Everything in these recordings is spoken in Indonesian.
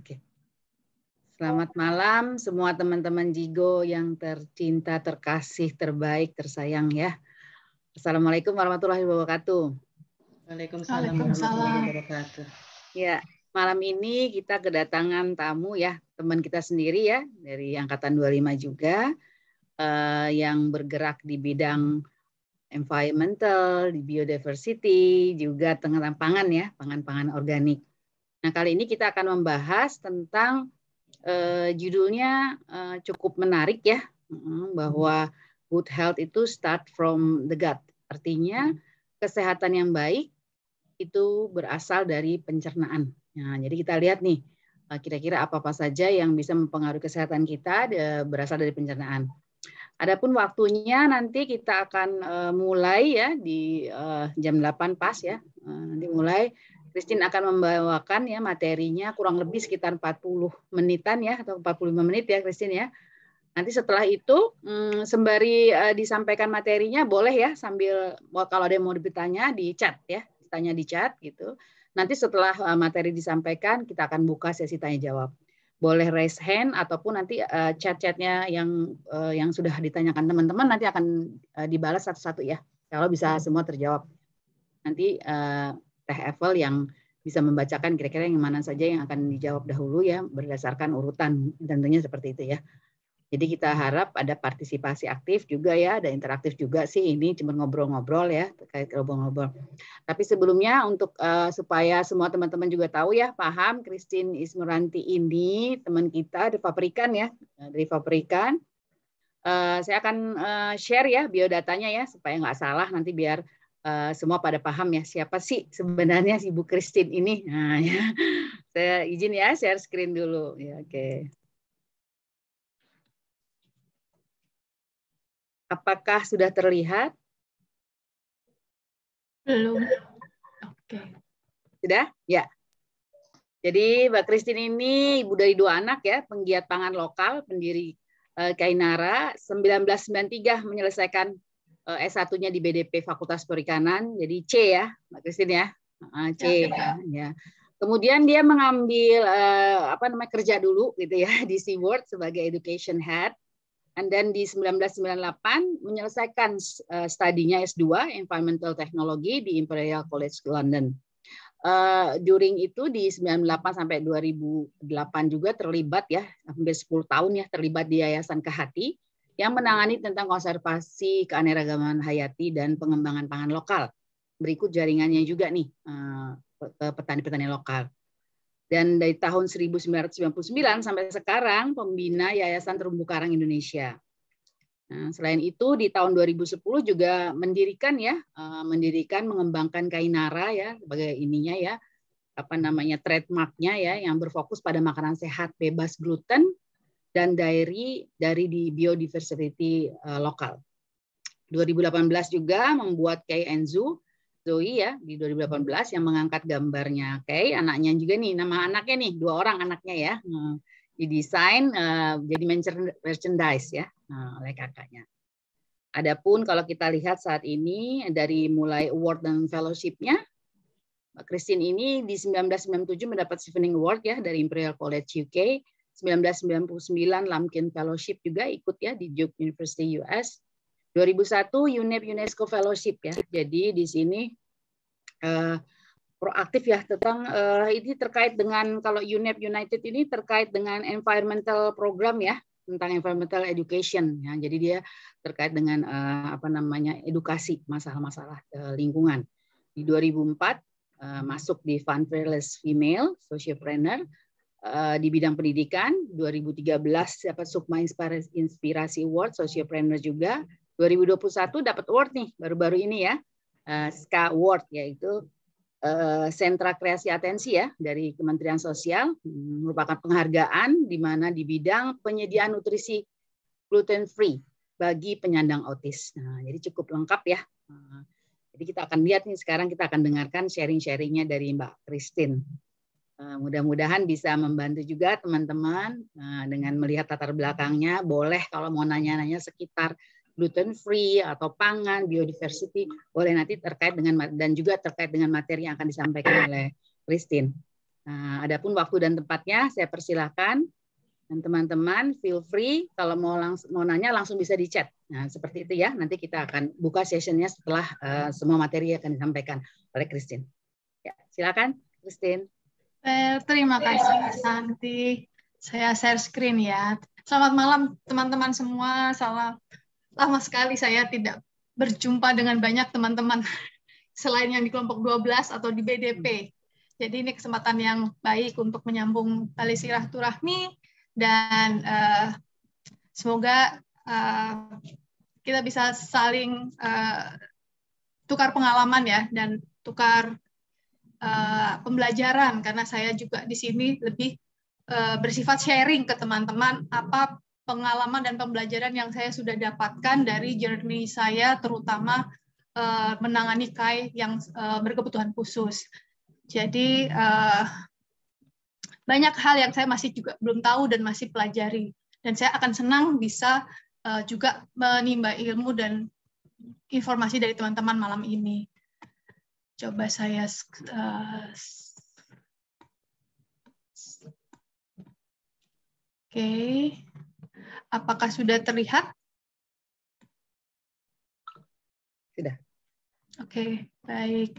Oke. Selamat malam semua teman-teman Jigo yang tercinta, terkasih, terbaik, tersayang ya. Assalamualaikum warahmatullahi wabarakatuh. Waalaikumsalam warahmatullahi wabarakatuh. Ya, malam ini kita kedatangan tamu ya, teman kita sendiri ya, dari Angkatan 25 juga, yang bergerak di bidang environmental, di biodiversity, juga tentang pangan ya, pangan-pangan organik. Nah, kali ini kita akan membahas tentang judulnya cukup menarik ya, bahwa good health itu start from the gut. Artinya kesehatan yang baik itu berasal dari pencernaan. Nah, jadi kita lihat nih, kira-kira apa-apa saja yang bisa mempengaruhi kesehatan kita berasal dari pencernaan. Adapun waktunya nanti kita akan mulai ya di jam 8 pas ya. Nanti mulai Christine akan membawakan ya materinya kurang lebih sekitar 40 menitan ya atau 45 menit ya Christine ya. Nanti setelah itu sembari disampaikan materinya boleh ya sambil kalau ada yang mau bertanya di chat ya, tanya di chat gitu. Nanti setelah materi disampaikan kita akan buka sesi tanya jawab. Boleh raise hand ataupun nanti chat-chatnya yang sudah ditanyakan teman-teman nanti akan dibalas satu-satu ya. Kalau bisa semua terjawab. Nanti Teh Evel yang bisa membacakan kira-kira yang mana saja yang akan dijawab dahulu ya berdasarkan urutan, tentunya seperti itu ya. Jadi kita harap ada partisipasi aktif juga ya, ada interaktif juga sih, ini cuma ngobrol-ngobrol ya, terkait ngobrol-ngobrol. Tapi sebelumnya untuk supaya semua teman-teman juga tahu ya, paham Christine Ismeranti ini teman kita dari Fabrikan ya, dari Fabrikan. Saya akan share ya biodatanya ya, supaya nggak salah nanti biar semua pada paham ya siapa sih sebenarnya si Bu Christine ini. Nah, ya. Saya izin ya share screen dulu. Ya, oke. Apakah sudah terlihat? Belum. Oke. Sudah? Ya. Jadi Mbak Christine ini ibu dari 2 anak ya, penggiat pangan lokal, pendiri Kainara, 1993 menyelesaikan S1-nya di BDP Fakultas Perikanan, jadi C ya, Mbak Christine ya. C ya. Kemudian dia mengambil kerja dulu gitu ya di SeaWorld sebagai education head. And then di 1998 menyelesaikan studinya S2 Environmental Technology di Imperial College London. During itu di 98 sampai 2008 juga terlibat ya, hampir 10 tahun ya terlibat di Yayasan Kehati yang menangani tentang konservasi keanekaragaman hayati dan pengembangan pangan lokal. Berikut jaringannya juga nih ke petani-petani lokal. Dan dari tahun 1999 sampai sekarang pembina Yayasan Terumbu Karang Indonesia. Nah, selain itu di tahun 2010 juga mendirikan mengembangkan Kainara ya sebagai ininya ya trademarknya ya yang berfokus pada makanan sehat bebas gluten dan dari di biodiversity lokal. 2018 juga membuat Kay Enzu Zoe ya di 2018 yang mengangkat gambarnya Kay, anaknya juga nih, nama anaknya nih 2 orang anaknya ya, didesain jadi merchandise ya oleh kakaknya. Adapun kalau kita lihat saat ini dari mulai award dan fellowship-nya, Christine ini di 1997 mendapat Chevening Award ya dari Imperial College UK, 1999 Lumpkin Fellowship juga ikut ya di Duke University US, 2001 UNEP UNESCO Fellowship ya. Jadi di sini proaktif ya tentang ini terkait dengan kalau UNEP United ini terkait dengan environmental program ya tentang environmental education ya. Jadi dia terkait dengan edukasi masalah-masalah lingkungan. Di 2004 masuk di Fund Fearless Female Sociopreneur di bidang pendidikan. 2013 dapat Sukma Inspirasi Award Sociopreneur juga. 2021 dapat award nih baru-baru ini ya, SKA Award yaitu Sentra Kreasi Atensi ya dari Kementerian Sosial, merupakan penghargaan di mana di bidang penyediaan nutrisi gluten free bagi penyandang autis. Nah, jadi cukup lengkap ya. Jadi kita akan lihat nih sekarang kita akan dengarkan sharing-sharingnya dari Mbak Christine. Mudah-mudahan bisa membantu juga teman-teman dengan melihat latar belakangnya. Boleh kalau mau nanya-nanya sekitar gluten free atau pangan, biodiversity, boleh nanti terkait dengan dan juga terkait dengan materi yang akan disampaikan oleh Christine. Nah, adapun waktu dan tempatnya saya persilahkan, dan teman-teman feel free kalau mau nanya langsung bisa di chat. Nah, seperti itu ya. Nanti kita akan buka sessionnya setelah semua materi akan disampaikan oleh Christine. Ya, silakan Christine. Terima kasih Santi. Saya share screen ya. Selamat malam teman-teman semua. Lama sekali saya tidak berjumpa dengan banyak teman-teman selain yang di kelompok 12 atau di BDP. Jadi ini kesempatan yang baik untuk menyambung tali silaturahmi dan semoga kita bisa saling tukar pengalaman ya dan tukar pembelajaran, karena saya juga di sini lebih bersifat sharing ke teman-teman apa pengalaman dan pembelajaran yang saya sudah dapatkan dari journey saya, terutama menangani KAI yang berkebutuhan khusus. Jadi banyak hal yang saya masih juga belum tahu dan masih pelajari. Dan saya akan senang bisa juga menimba ilmu dan informasi dari teman-teman malam ini. Coba saya Oke. Apakah sudah terlihat? Sudah. Oke, baik.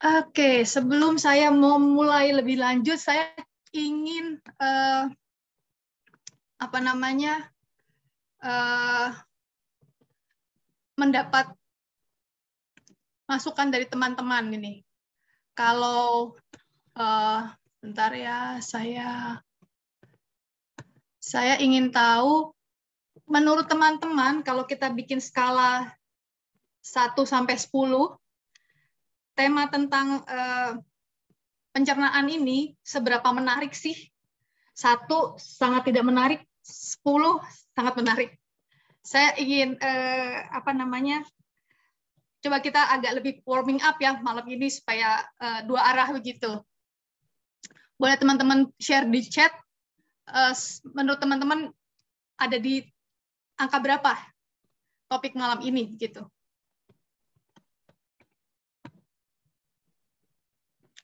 Oke, sebelum saya mau mulai lebih lanjut, saya ingin mendapat masukan dari teman-teman ini. Kalau bentar ya, saya ingin tahu menurut teman-teman kalau kita bikin skala 1 sampai 10, tema tentang pencernaan ini seberapa menarik sih? 1 sangat tidak menarik, 10 sangat menarik. Saya ingin coba kita agak lebih warming up ya malam ini supaya 2 arah begitu. Boleh teman-teman share di chat, menurut teman-teman ada di angka berapa topik malam ini gitu.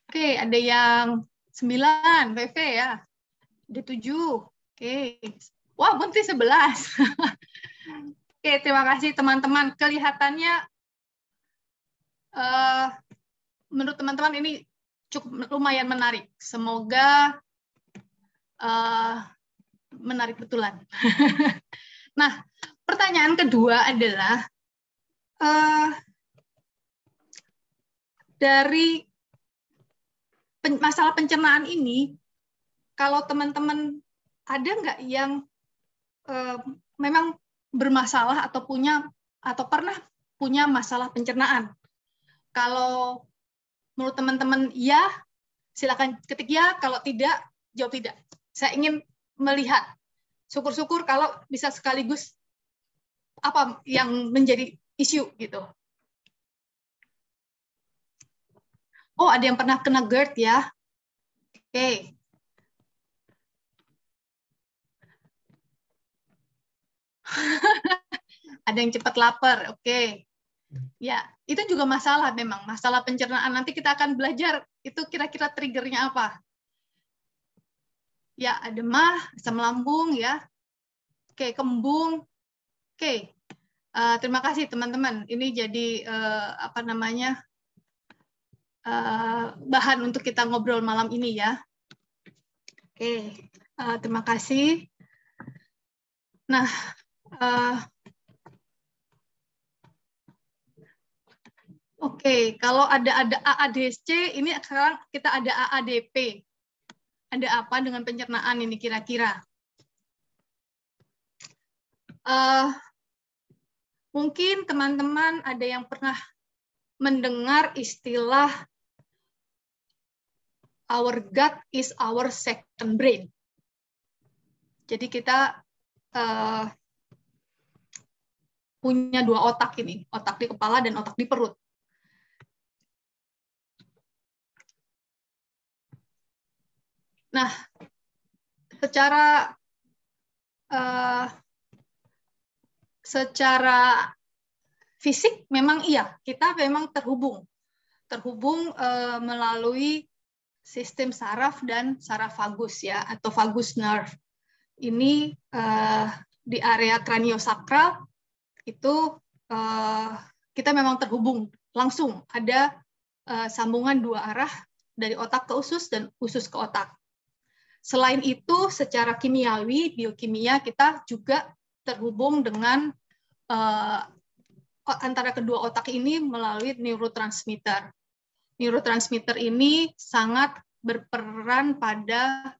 Oke, ada yang 9, VV ya. Ada 7. Oke. Wah, berarti 11. Oke, terima kasih teman-teman. Kelihatannya menurut teman-teman ini cukup lumayan menarik. Semoga menarik betulan. Nah, pertanyaan kedua adalah dari masalah pencernaan ini, kalau teman-teman ada nggak yang memang bermasalah atau pernah punya masalah pencernaan? Kalau menurut teman-teman ya, silakan ketik ya. Kalau tidak, jawab tidak. Saya ingin melihat. Syukur-syukur kalau bisa sekaligus apa yang menjadi isu gitu. Oh, ada yang pernah kena GERD ya. Oke. Ada yang cepat lapar. Oke. Ya, itu juga masalah memang. Masalah pencernaan. Nanti kita akan belajar itu kira-kira triggernya apa. Ya, ada demam, asam lambung ya. Oke, kembung. Oke. Terima kasih teman-teman. Ini jadi bahan untuk kita ngobrol malam ini ya. Oke, terima kasih. Nah, oke, kalau ada AADC, ini sekarang kita ada AADP. Ada apa dengan pencernaan ini kira-kira? Mungkin teman-teman ada yang pernah mendengar istilah our gut is our second brain. Jadi kita punya 2 otak ini, otak di kepala dan otak di perut. Nah, secara fisik memang iya, kita memang terhubung. terhubung melalui sistem saraf dan saraf-vagus ya, atau vagus nerve. Ini di area kraniosakral itu kita memang terhubung langsung, ada sambungan dua arah dari otak ke usus dan usus ke otak. Selain itu, secara kimiawi, biokimia, kita juga terhubung dengan antara kedua otak ini melalui neurotransmitter. Neurotransmitter ini sangat berperan pada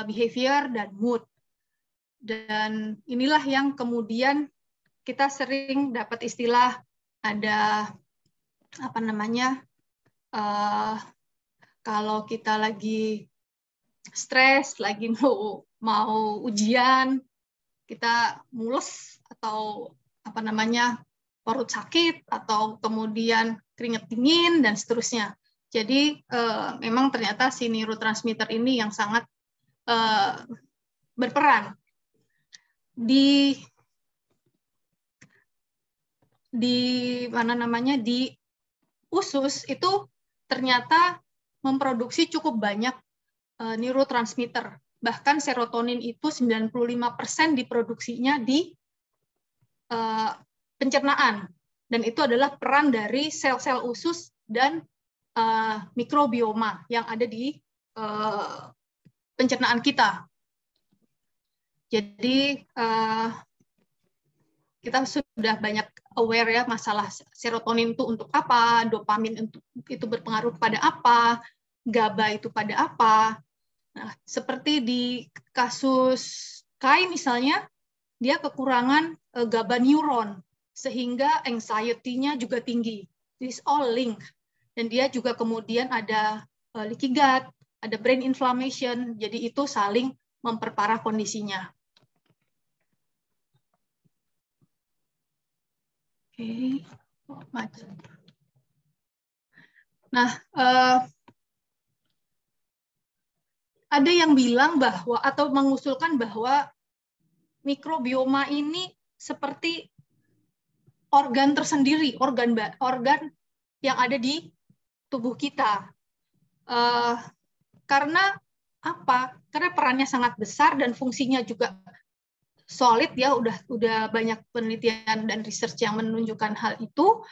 behavior dan mood. Dan inilah yang kemudian kita sering dapat istilah ada apa namanya, kalau kita lagi stres, lagi mau ujian, kita mules atau apa namanya, perut sakit, atau kemudian keringat dingin, dan seterusnya. Jadi memang ternyata si neurotransmitter ini yang sangat berperan. Di mana namanya, di usus itu ternyata memproduksi cukup banyak neurotransmitter. Bahkan serotonin itu 95% diproduksinya di pencernaan. Dan itu adalah peran dari sel-sel usus dan mikrobioma yang ada di pencernaan kita. Jadi kita sudah banyak aware ya masalah serotonin itu untuk apa, dopamin itu berpengaruh pada apa, GABA itu pada apa. Nah, seperti di kasus Kai misalnya, dia kekurangan GABA neuron, sehingga anxiety-nya juga tinggi. This all link. Dan dia juga kemudian ada leaky gut, ada brain inflammation, jadi itu saling memperparah kondisinya. Oke. Nah, ada yang bilang bahwa, atau mengusulkan bahwa mikrobioma ini seperti organ tersendiri, organ yang ada di tubuh kita. Karena apa? Karena perannya sangat besar dan fungsinya juga solid ya, udah banyak penelitian dan research yang menunjukkan hal itu,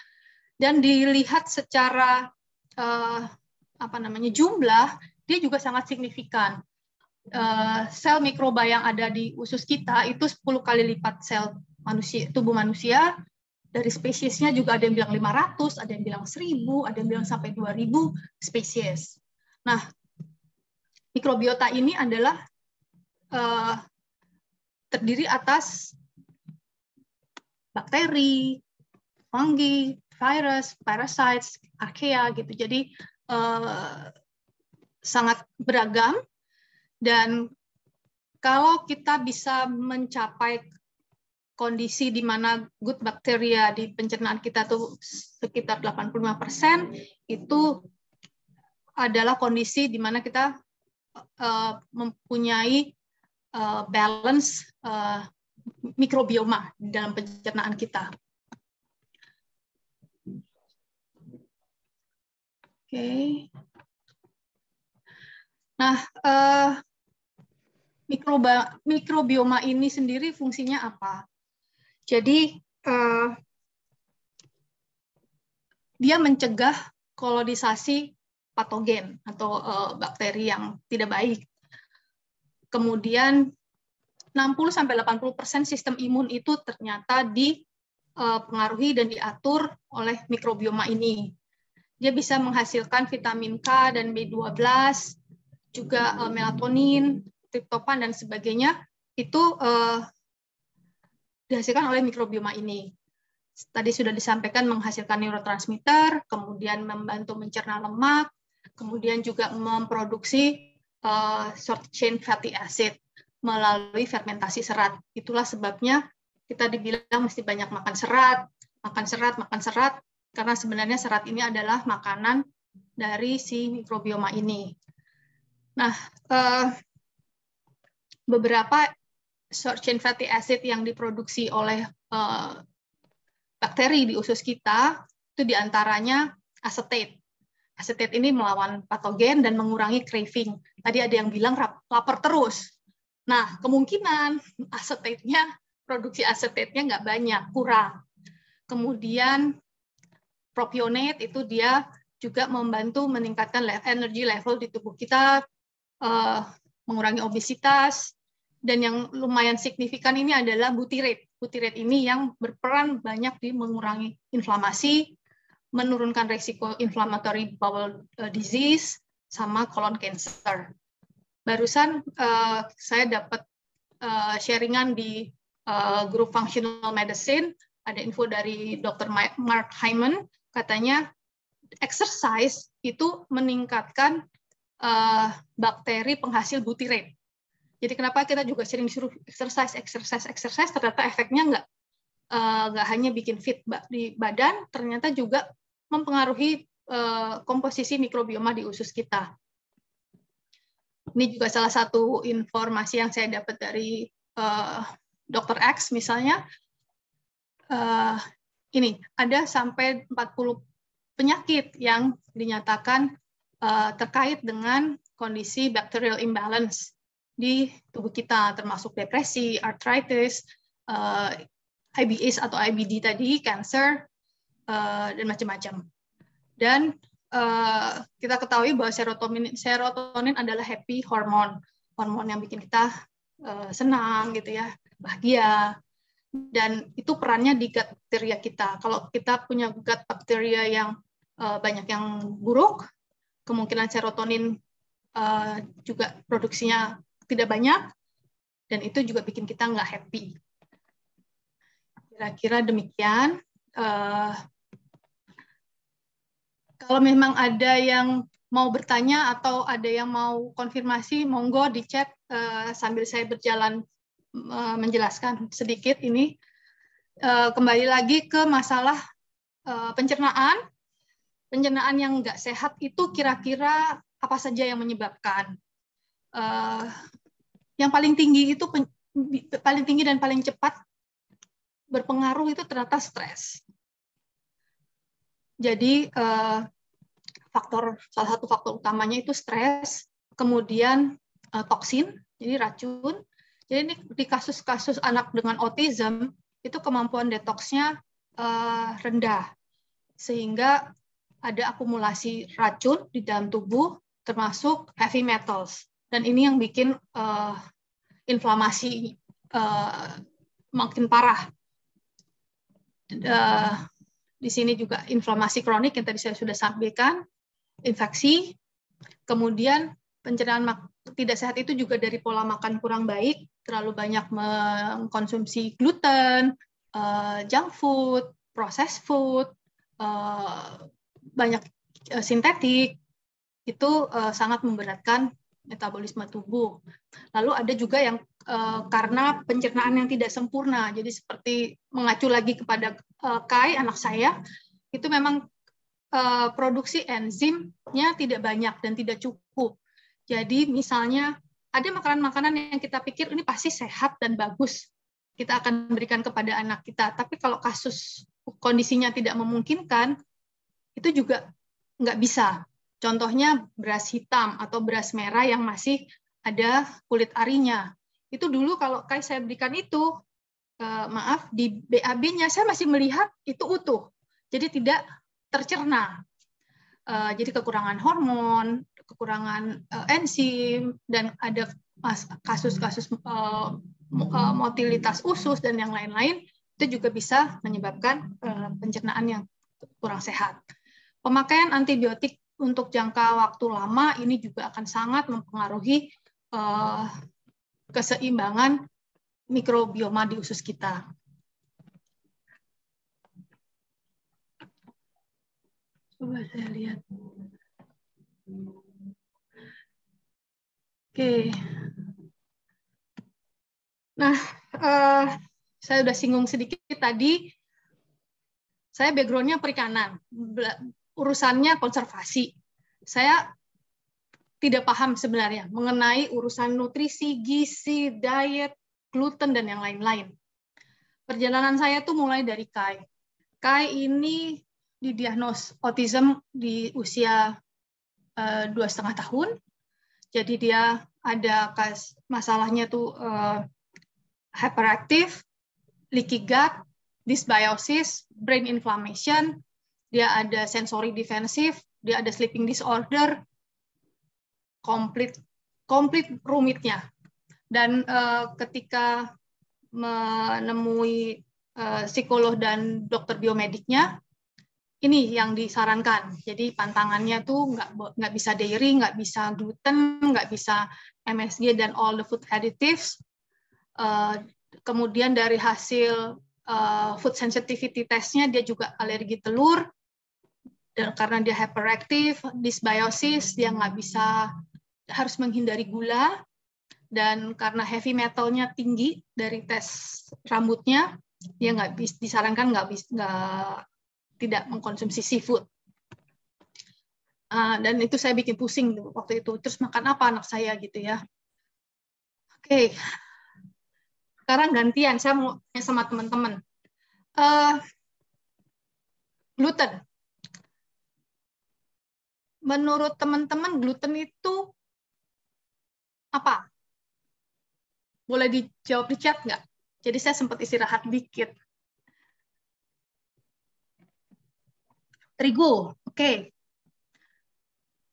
dan dilihat secara jumlah, dia juga sangat signifikan. Sel mikroba yang ada di usus kita itu 10 kali lipat sel tubuh manusia. Dari spesiesnya juga ada yang bilang 500, ada yang bilang 1000, ada yang bilang sampai 2000 spesies. Nah, mikrobiota ini adalah terdiri atas bakteri, fungi, virus, parasites, archaea gitu. Jadi sangat beragam, dan kalau kita bisa mencapai kondisi di mana good bacteria di pencernaan kita tuh sekitar 85%, itu adalah kondisi di mana kita mempunyai balance mikrobioma dalam pencernaan kita. Oke. Nah, mikrobioma ini sendiri fungsinya apa? Jadi dia mencegah kolonisasi patogen atau bakteri yang tidak baik. Kemudian 60-80% sistem imun itu ternyata dipengaruhi dan diatur oleh mikrobioma ini. Dia bisa menghasilkan vitamin K dan B12, juga melatonin, triptopan, dan sebagainya, itu dihasilkan oleh mikrobioma ini. Tadi sudah disampaikan menghasilkan neurotransmitter, kemudian membantu mencerna lemak, kemudian juga memproduksi short chain fatty acid melalui fermentasi serat. Itulah sebabnya kita dibilang mesti banyak makan serat, karena sebenarnya serat ini adalah makanan dari si mikrobioma ini. Nah, beberapa short chain fatty acid yang diproduksi oleh bakteri di usus kita itu diantaranya acetate. Acetate ini melawan patogen dan mengurangi craving. Tadi ada yang bilang lapar terus. Nah, kemungkinan produksi acetate-nya nggak banyak, kurang. Kemudian propionate itu dia juga membantu meningkatkan energy level di tubuh kita, mengurangi obesitas, dan yang lumayan signifikan ini adalah butyrate. Butyrate ini yang berperan banyak di mengurangi inflamasi, menurunkan resiko inflammatory bowel disease, sama colon cancer. Barusan saya dapat sharingan di grup functional medicine, ada info dari Dr. Mark Hyman, katanya exercise itu meningkatkan bakteri penghasil butyrate. Jadi kenapa kita juga sering disuruh exercise, ternyata efeknya nggak hanya bikin fit di badan, ternyata juga mempengaruhi komposisi mikrobioma di usus kita. Ini juga salah satu informasi yang saya dapat dari Dr. X misalnya. Ini ada sampai 40 penyakit yang dinyatakan terkait dengan kondisi bacterial imbalance di tubuh kita, termasuk depresi, arthritis, IBS atau IBD tadi, cancer, dan macam-macam. Dan kita ketahui bahwa serotonin adalah happy hormone yang bikin kita senang gitu ya, bahagia. Dan itu perannya di gut bakteria kita. Kalau kita punya gut bakteria yang banyak yang buruk, kemungkinan serotonin juga produksinya tidak banyak, dan itu juga bikin kita nggak happy. Kira-kira demikian. Kalau memang ada yang mau bertanya atau ada yang mau konfirmasi, monggo di chat sambil saya berjalan menjelaskan sedikit ini. Kembali lagi ke masalah pencernaan. Pencernaan yang nggak sehat itu kira-kira apa saja yang menyebabkan? Yang paling tinggi itu paling tinggi dan paling cepat berpengaruh itu ternyata stres. Jadi salah satu faktor utamanya itu stres, kemudian toksin, jadi racun. Jadi ini di kasus-kasus anak dengan autism itu kemampuan detoksnya rendah, sehingga ada akumulasi racun di dalam tubuh, termasuk heavy metals. Dan ini yang bikin inflamasi makin parah. Di sini juga inflamasi kronik yang tadi saya sudah sampaikan, infeksi, kemudian pencernaan tidak sehat itu juga dari pola makan kurang baik, terlalu banyak mengkonsumsi gluten, junk food, processed food, banyak sintetik, itu sangat memberatkan metabolisme tubuh. Lalu ada juga yang karena pencernaan yang tidak sempurna, jadi seperti mengacu lagi kepada Kai, anak saya, itu memang produksi enzimnya tidak banyak dan tidak cukup. Jadi misalnya ada makanan-makanan yang kita pikir ini pasti sehat dan bagus, kita akan berikan kepada anak kita. Tapi kalau kasus kondisinya tidak memungkinkan, itu juga nggak bisa. Contohnya beras hitam atau beras merah yang masih ada kulit arinya. Itu dulu kalau kayak saya berikan itu, maaf, di BAB-nya saya masih melihat itu utuh. Jadi tidak tercerna. Jadi kekurangan hormon, kekurangan enzim, dan ada kasus-kasus motilitas usus dan yang lain-lain, itu juga bisa menyebabkan pencernaan yang kurang sehat. Pemakaian antibiotik untuk jangka waktu lama ini juga akan sangat mempengaruhi keseimbangan mikrobioma di usus kita. Coba saya lihat. Oke. Nah, saya sudah singgung sedikit tadi. Saya background-nya perikanan, urusannya konservasi. Saya tidak paham sebenarnya mengenai urusan nutrisi, gizi, diet, gluten, dan yang lain-lain. Perjalanan saya tuh mulai dari Kai. Kai ini didiagnos autism di usia 2,5 tahun. Jadi dia ada masalahnya tuh hyperactive, leaky gut, dysbiosis, brain inflammation, dia ada sensory defensive, dia ada sleeping disorder, komplit rumitnya. Dan ketika menemui psikolog dan dokter biomediknya, ini yang disarankan. Jadi pantangannya tuh nggak bisa dairy, nggak bisa gluten, nggak bisa MSG dan all the food additives. Kemudian dari hasil food sensitivity testnya dia juga alergi telur. Dan karena dia hyperactive, dysbiosis, dia nggak bisa, harus menghindari gula. Dan karena heavy metalnya tinggi dari tes rambutnya, dia nggak disarankan tidak mengkonsumsi seafood. Dan itu saya bikin pusing waktu itu. Terus makan apa anak saya gitu ya. Oke. Sekarang gantian, saya mau tanya sama teman-teman. Gluten. Menurut teman-teman, gluten itu apa? Boleh dijawab di chat nggak? Jadi saya sempat istirahat dikit. Terigu, oke.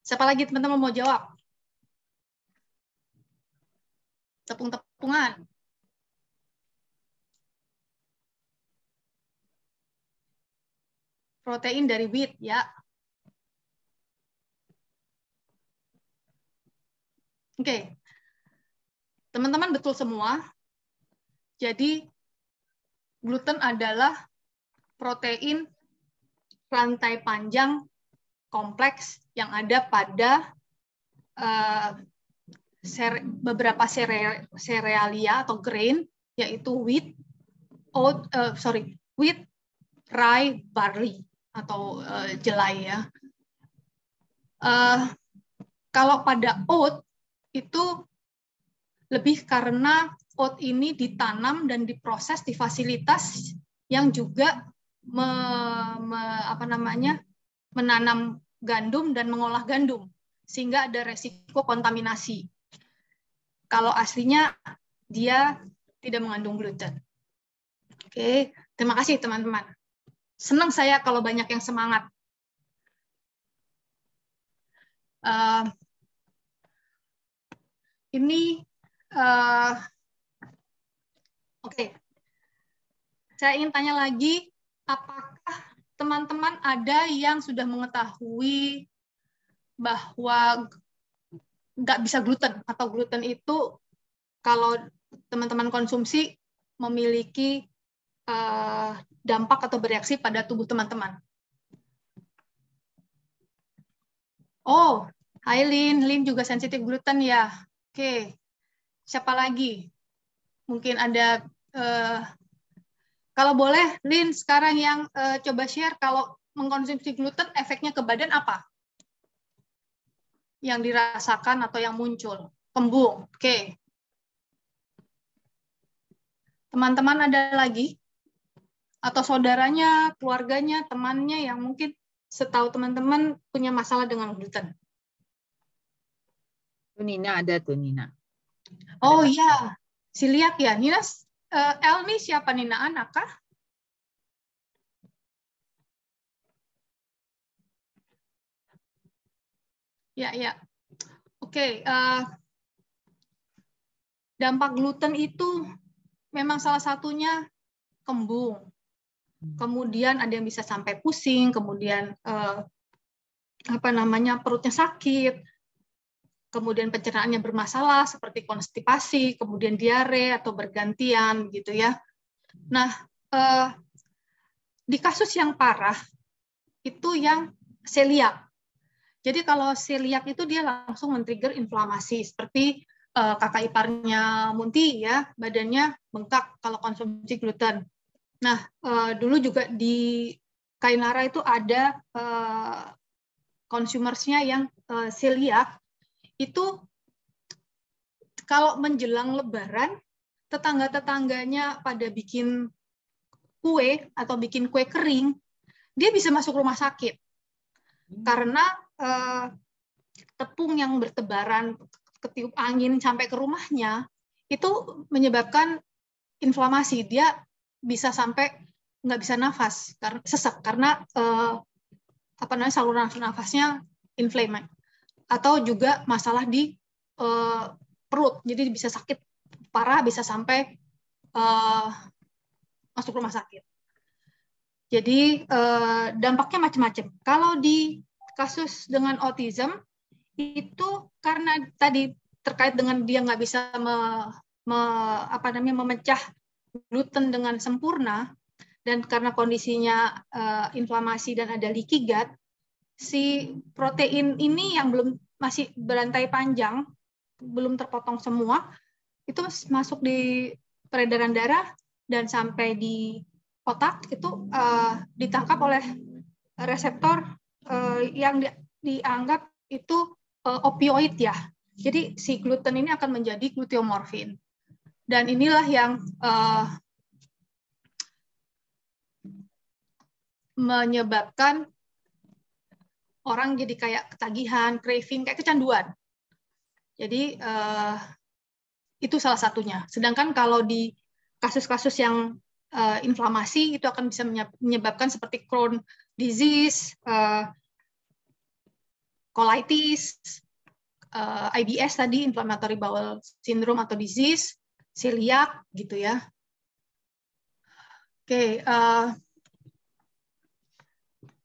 Siapa lagi teman-teman mau jawab? Tepung-tepungan. Protein dari wheat, ya. Oke. Teman-teman betul semua. Jadi gluten adalah protein rantai panjang kompleks yang ada pada beberapa serealia atau grain, yaitu wheat, rye, barley atau jelai ya. Kalau pada oat itu lebih karena oat ini ditanam dan diproses di fasilitas yang juga menanam gandum dan mengolah gandum, sehingga ada resiko kontaminasi. Kalau aslinya dia tidak mengandung gluten. Oke, terima kasih teman-teman. Senang saya kalau banyak yang semangat. Oke. Saya ingin tanya lagi, apakah teman-teman ada yang sudah mengetahui bahwa nggak bisa gluten, atau gluten itu kalau teman-teman konsumsi memiliki dampak atau bereaksi pada tubuh teman-teman? Oh, hai Lin. Lin juga sensitif gluten ya. Oke. Siapa lagi? Mungkin ada, kalau boleh, Lin sekarang yang coba share kalau mengkonsumsi gluten efeknya ke badan apa? Yang dirasakan atau yang muncul? Kembung. Oke. Teman-teman ada lagi? Atau saudaranya, keluarganya, temannya yang mungkin setahu teman-teman punya masalah dengan gluten? Nina ada tuh, Nina. Oh iya, celiac ya. Nina, Elmi siapa Nina? Anak kah? Ya, ya. Oke. Dampak gluten itu memang salah satunya kembung. Kemudian ada yang bisa sampai pusing, kemudian perutnya sakit, kemudian pencernaannya bermasalah seperti konstipasi, kemudian diare atau bergantian gitu ya. Nah, di kasus yang parah itu yang celiac. Jadi kalau celiac itu dia langsung men-trigger inflamasi seperti kakak iparnya Munti ya, badannya bengkak kalau konsumsi gluten. Nah, dulu juga di Kainara itu ada consumersnya yang celiac, itu kalau menjelang Lebaran, tetangga-tetangganya pada bikin kue atau bikin kue kering, dia bisa masuk rumah sakit. Karena tepung yang bertebaran ketiup angin sampai ke rumahnya itu menyebabkan inflamasi. Dia bisa sampai nggak bisa nafas karena sesak karena saluran nafasnya inflame, atau juga masalah di perut, jadi bisa sakit parah, bisa sampai masuk rumah sakit. Jadi dampaknya macam-macam. Kalau di kasus dengan autism itu karena tadi terkait dengan dia nggak bisa memecah gluten dengan sempurna, dan karena kondisinya inflamasi dan ada leaky gut, si protein ini yang masih berantai panjang, belum terpotong semua, itu masuk di peredaran darah dan sampai di otak itu ditangkap oleh reseptor yang dianggap itu opioid ya. Jadi si gluten ini akan menjadi gluteomorfin. Dan inilah yang menyebabkan orang jadi kayak ketagihan, craving, kayak kecanduan. Jadi itu salah satunya. Sedangkan kalau di kasus-kasus yang inflamasi itu akan bisa menyebabkan seperti Crohn disease, colitis, IBS tadi, inflammatory bowel syndrome atau disease, celiac gitu ya. Oke,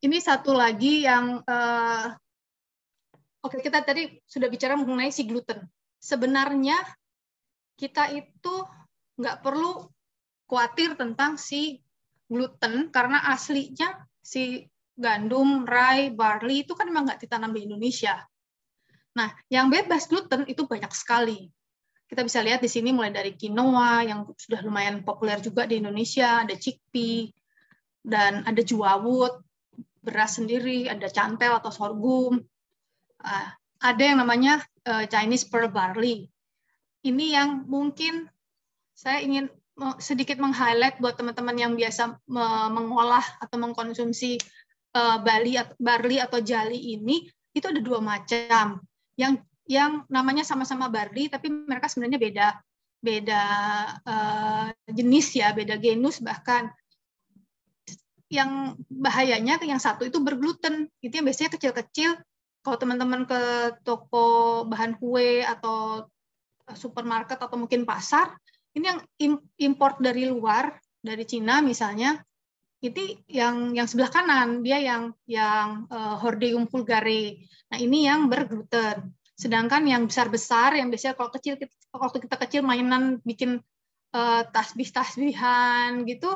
ini satu lagi yang kita tadi sudah bicara mengenai si gluten. Sebenarnya kita itu nggak perlu khawatir tentang si gluten karena aslinya si gandum, rye, barley itu kan memang nggak ditanam di Indonesia. Nah, yang bebas gluten itu banyak sekali. Kita bisa lihat di sini mulai dari quinoa yang sudah lumayan populer juga di Indonesia, ada chickpea, dan ada jawut, beras sendiri, ada cantel atau sorghum. Ada yang namanya Chinese pearl barley. Ini yang mungkin saya ingin sedikit meng-highlight buat teman-teman yang biasa mengolah atau mengkonsumsi barley atau jali ini, itu ada dua macam. Yang namanya sama-sama barley, tapi mereka sebenarnya beda jenis ya, beda genus bahkan. Yang bahayanya yang satu itu bergluten, itu yang biasanya kecil-kecil. Kalau teman-teman ke toko bahan kue atau supermarket atau mungkin pasar, ini yang import dari luar, dari Cina misalnya, itu yang sebelah kanan, dia yang Hordeum vulgare. Nah, ini yang bergluten. Sedangkan yang besar-besar, yang biasanya kalau waktu kita kecil mainan bikin tasbih-tasbihan gitu,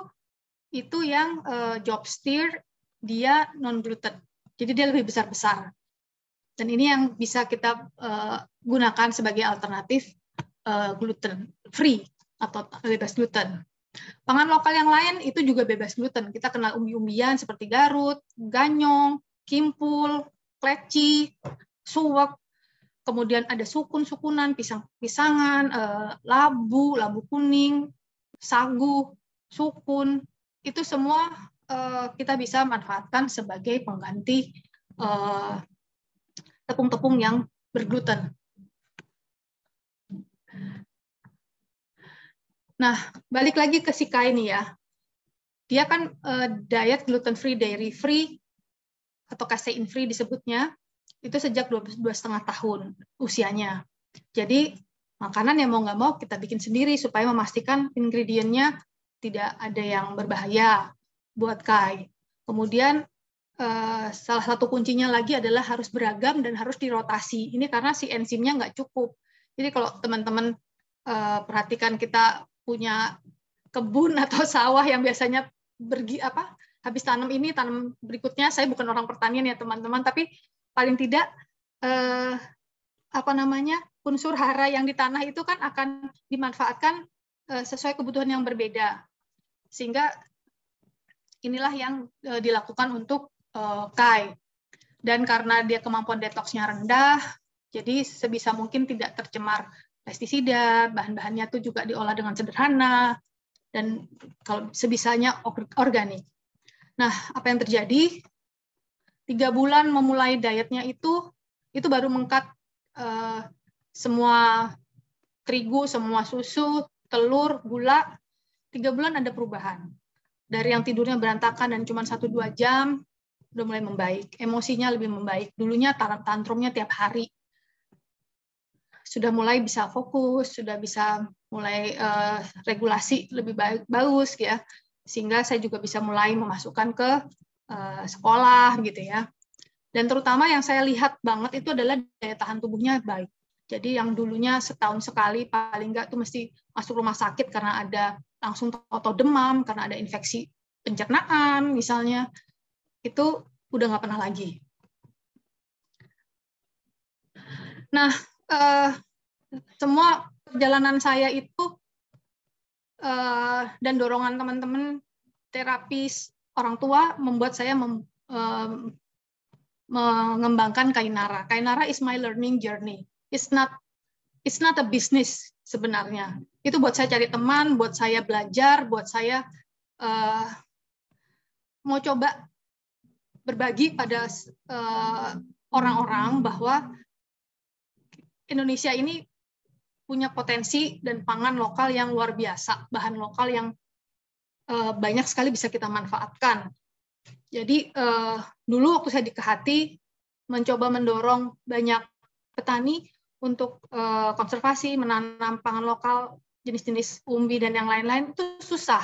itu yang Jobstir, dia non-gluten. Jadi dia lebih besar-besar. Dan ini yang bisa kita gunakan sebagai alternatif gluten free atau bebas gluten. Pangan lokal yang lain itu juga bebas gluten. Kita kenal umbi-umbian seperti garut, ganyong, kimpul, kleci, suwek, kemudian ada sukun-sukunan, pisang-pisangan, labu kuning, sagu, sukun. Itu semua kita bisa manfaatkan sebagai pengganti tepung-tepung yang bergluten. Nah, balik lagi ke si Kai ini ya. Dia kan diet gluten free, dairy free, atau casein free disebutnya, itu sejak 2,5 tahun usianya. Jadi makanan yang mau nggak mau kita bikin sendiri supaya memastikan ingredientnya tidak ada yang berbahaya buat Kai. Kemudian salah satu kuncinya lagi adalah harus beragam dan harus dirotasi. Ini karena si enzimnya nggak cukup. Jadi kalau teman-teman perhatikan, kita punya kebun atau sawah yang biasanya habis tanam ini, tanam berikutnya. Saya bukan orang pertanian ya teman-teman, tapi paling tidak unsur hara yang di tanah itu kan akan dimanfaatkan sesuai kebutuhan yang berbeda. Sehingga inilah yang dilakukan untuk Kai. Dan karena dia kemampuan detoksnya rendah, jadi sebisa mungkin tidak tercemar pestisida, bahan-bahannya itu juga diolah dengan sederhana, dan kalau sebisanya organik. Nah, apa yang terjadi? 3 bulan memulai dietnya itu, itu baru meng-cut semua terigu, semua susu, telur, gula, 3 bulan ada perubahan. Dari yang tidurnya berantakan dan cuma 1-2 jam, udah mulai membaik. Emosinya lebih membaik. Dulunya tantrumnya tiap hari. Sudah mulai bisa fokus, sudah bisa mulai regulasi lebih bagus ya. Sehingga saya juga bisa mulai memasukkan ke sekolah gitu ya. Dan terutama yang saya lihat banget itu adalah daya tahan tubuhnya baik. Jadi yang dulunya setahun sekali paling enggak tuh mesti masuk rumah sakit karena ada langsung atau demam, karena ada infeksi pencernaan misalnya, itu udah nggak pernah lagi. Nah, semua perjalanan saya itu dan dorongan teman-teman terapis orang tua membuat saya mengembangkan Kainara. Kainara is my learning journey. It's not a business sebenarnya. Itu buat saya cari teman, buat saya belajar, buat saya mau coba berbagi pada orang-orang bahwa Indonesia ini punya potensi dan pangan lokal yang luar biasa, bahan lokal yang banyak sekali bisa kita manfaatkan. Jadi dulu waktu saya di Kehati mencoba mendorong banyak petani untuk konservasi, menanam pangan lokal, jenis-jenis umbi dan yang lain-lain itu susah.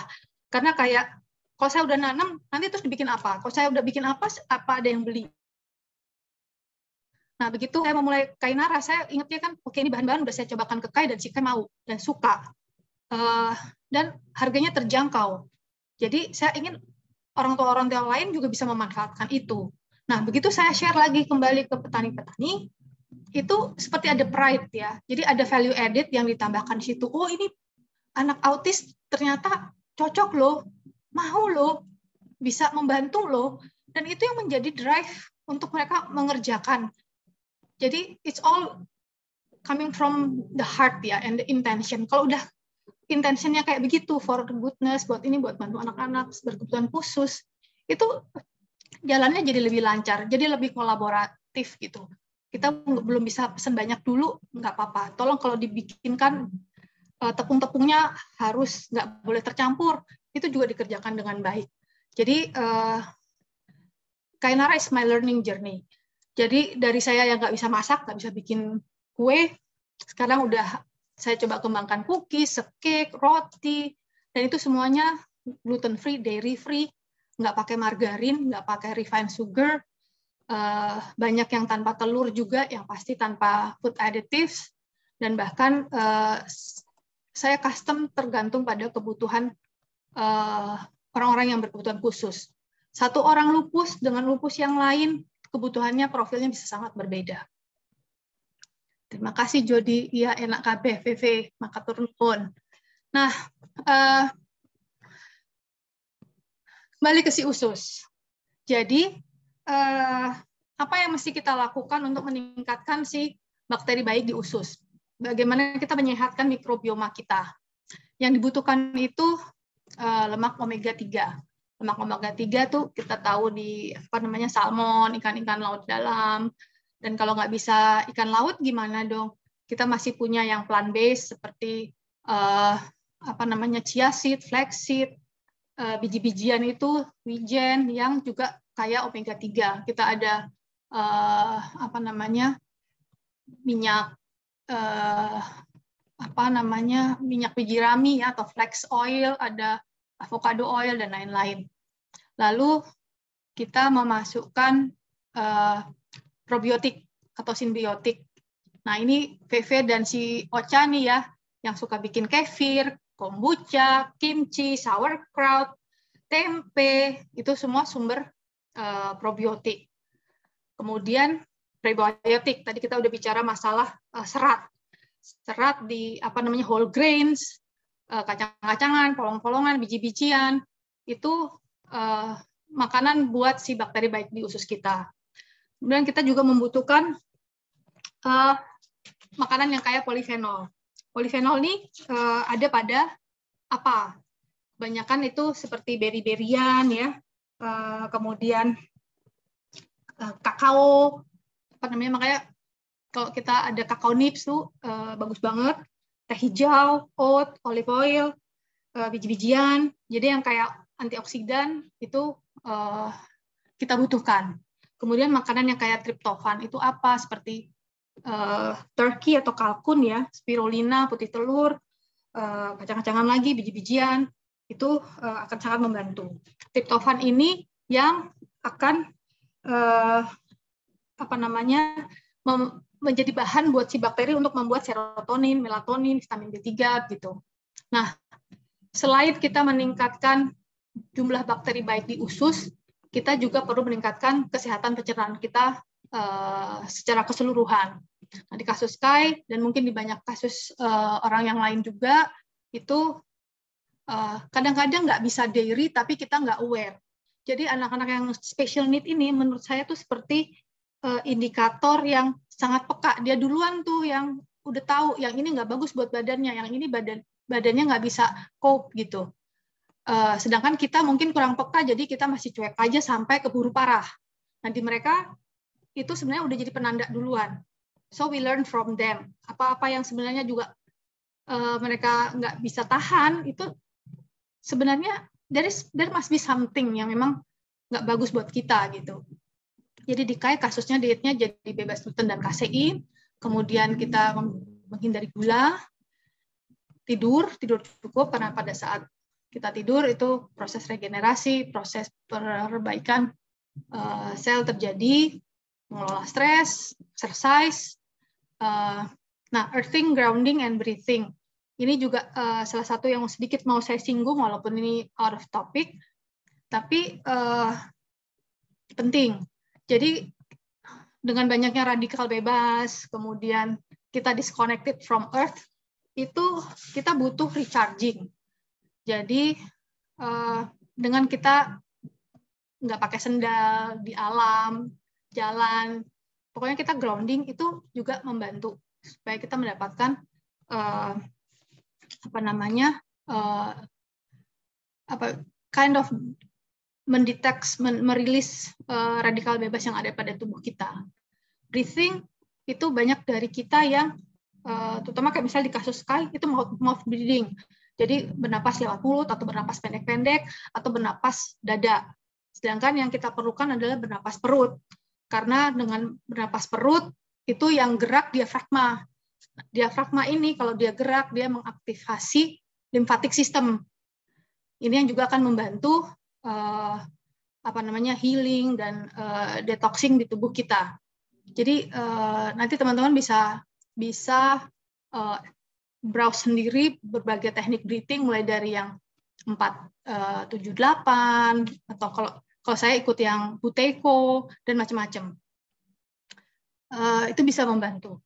Karena kayak kalau saya udah nanam, nanti terus dibikin apa? Kalau saya udah bikin apa ada yang beli? Nah, begitu saya memulai Kainara, saya ingatnya kan, oke ini bahan-bahan udah saya cobakan ke Kai dan si Kai mau dan suka. Dan harganya terjangkau. Jadi saya ingin orang tua lain juga bisa memanfaatkan itu. Nah, begitu saya share lagi kembali ke petani-petani, itu seperti ada pride ya. Jadi ada value added yang ditambahkan di situ. Oh, ini anak autis ternyata cocok loh, mau loh, bisa membantu loh. Dan itu yang menjadi drive untuk mereka mengerjakan. Jadi it's all coming from the heart ya, and the intention. Kalau udah intentionnya kayak begitu, for the goodness, buat ini, buat bantu anak-anak berkebutuhan khusus, itu jalannya jadi lebih lancar, jadi lebih kolaboratif gitu. Kita belum bisa pesan banyak dulu, nggak apa-apa. Tolong kalau dibikinkan tepung-tepungnya harus nggak boleh tercampur, itu juga dikerjakan dengan baik. Jadi Kainara is my learning journey. Jadi dari saya yang nggak bisa masak, nggak bisa bikin kue, sekarang udah saya coba kembangkan cookies, cake, roti, dan itu semuanya gluten free, dairy free, nggak pakai margarin, nggak pakai refined sugar, banyak yang tanpa telur juga, yang pasti tanpa food additives, dan bahkan saya custom tergantung pada kebutuhan orang-orang yang berkebutuhan khusus. Satu orang lupus dengan lupus yang lain, kebutuhannya, profilnya bisa sangat berbeda. Terima kasih Jody, iya enak kabeh VV, maka turun pun. Nah, kembali ke si usus. Jadi, apa yang mesti kita lakukan untuk meningkatkan si bakteri baik di usus? Bagaimana kita menyehatkan mikrobioma kita? Yang dibutuhkan itu lemak omega 3. Lemak omega 3 tuh kita tahu di salmon, ikan-ikan laut dalam. Dan kalau nggak bisa ikan laut gimana dong? Kita masih punya yang plant-based seperti chia seed, flax seed, biji-bijian itu wijen yang juga kaya omega 3. Kita ada minyak minyak biji rami ya, atau flax oil, ada avocado oil dan lain-lain. Lalu kita memasukkan probiotik atau simbiotik. Nah, ini VV dan si Ocha nih ya, yang suka bikin kefir, kombucha, kimchi, sauerkraut, tempe, itu semua sumber probiotik. Kemudian prebiotik, tadi kita udah bicara masalah serat. Serat di whole grains, kacang-kacangan, polong-polongan, biji-bijian, itu makanan buat si bakteri baik di usus kita. Kemudian kita juga membutuhkan makanan yang kaya polifenol. Polifenol ini ada pada apa? Kebanyakan itu seperti beri-berian ya, kemudian kakao, makanya Kalau kita ada kakao nibs tuh bagus banget. Teh hijau, oat, olive oil, biji-bijian. Jadi yang kayak antioksidan itu kita butuhkan. Kemudian makanan yang kayak triptofan itu apa? Seperti turkey atau kalkun ya, spirulina, putih telur, kacang-kacangan lagi, biji-bijian, itu akan sangat membantu. Triptofan ini yang akan menjadi bahan buat si bakteri untuk membuat serotonin, melatonin, vitamin B3 gitu. Nah, selain kita meningkatkan jumlah bakteri baik di usus, kita juga perlu meningkatkan kesehatan pencernaan kita secara keseluruhan. Nah, di kasus Kai dan mungkin di banyak kasus orang yang lain juga itu kadang-kadang nggak bisa dairy tapi kita nggak aware. Jadi anak-anak yang special need ini menurut saya tuh seperti indikator yang sangat peka. Dia duluan tuh yang udah tahu yang ini nggak bagus buat badannya, yang ini badannya nggak bisa cope gitu. Sedangkan kita mungkin kurang peka, jadi kita masih cuek aja sampai keburu parah. Nanti mereka itu sebenarnya udah jadi penanda duluan. So we learn from them. Apa-apa yang sebenarnya juga mereka nggak bisa tahan, itu sebenarnya there must be something yang memang nggak bagus buat kita gitu. Jadi di KAI kasusnya dietnya jadi bebas gluten dan kasein, kemudian kita menghindari gula, tidur cukup karena pada saat kita tidur itu proses regenerasi, proses perbaikan sel terjadi, mengelola stres, exercise. Nah, earthing, grounding, and breathing. Ini juga salah satu yang sedikit mau saya singgung walaupun ini out of topic, tapi penting. Jadi dengan banyaknya radikal bebas, kemudian kita disconnected from earth, itu kita butuh recharging. Jadi dengan kita nggak pakai sendal di alam, jalan, pokoknya kita grounding itu juga membantu supaya kita mendapatkan kind of merilis radikal bebas yang ada pada tubuh kita. Breathing itu banyak dari kita yang terutama kayak misalnya di kasus Kai itu mouth breathing. Jadi bernapas lewat mulut atau bernapas pendek-pendek atau bernapas dada. Sedangkan yang kita perlukan adalah bernapas perut. Karena dengan bernapas perut itu yang gerak diafragma. Diafragma ini kalau dia gerak dia mengaktifasi lymphatic system. Ini yang juga akan membantu healing dan detoxing di tubuh kita. Jadi nanti teman-teman bisa browse sendiri berbagai teknik breathing mulai dari yang 4-7-8 atau kalau saya ikut yang Buteyko dan macam-macam. Itu bisa membantu.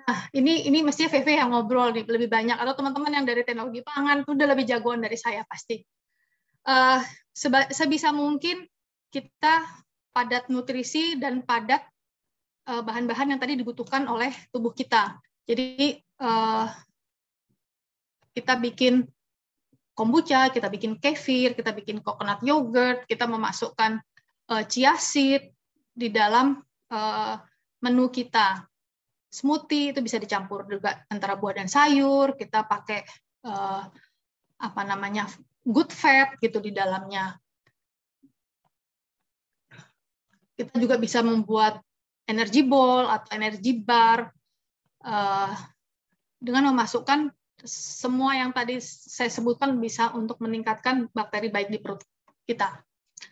Nah, ini mestinya VV yang ngobrol nih, lebih banyak, atau teman-teman yang dari teknologi pangan itu udah lebih jagoan dari saya pasti. Sebisa mungkin kita padat nutrisi dan padat bahan-bahan yang tadi dibutuhkan oleh tubuh kita. Jadi kita bikin kombucha, kita bikin kefir, kita bikin coconut yogurt, kita memasukkan chia seed di dalam menu kita. Smoothie itu bisa dicampur juga antara buah dan sayur, kita pakai good fat gitu di dalamnya. Kita juga bisa membuat energy ball atau energy bar dengan memasukkan semua yang tadi saya sebutkan bisa untuk meningkatkan bakteri baik di perut kita.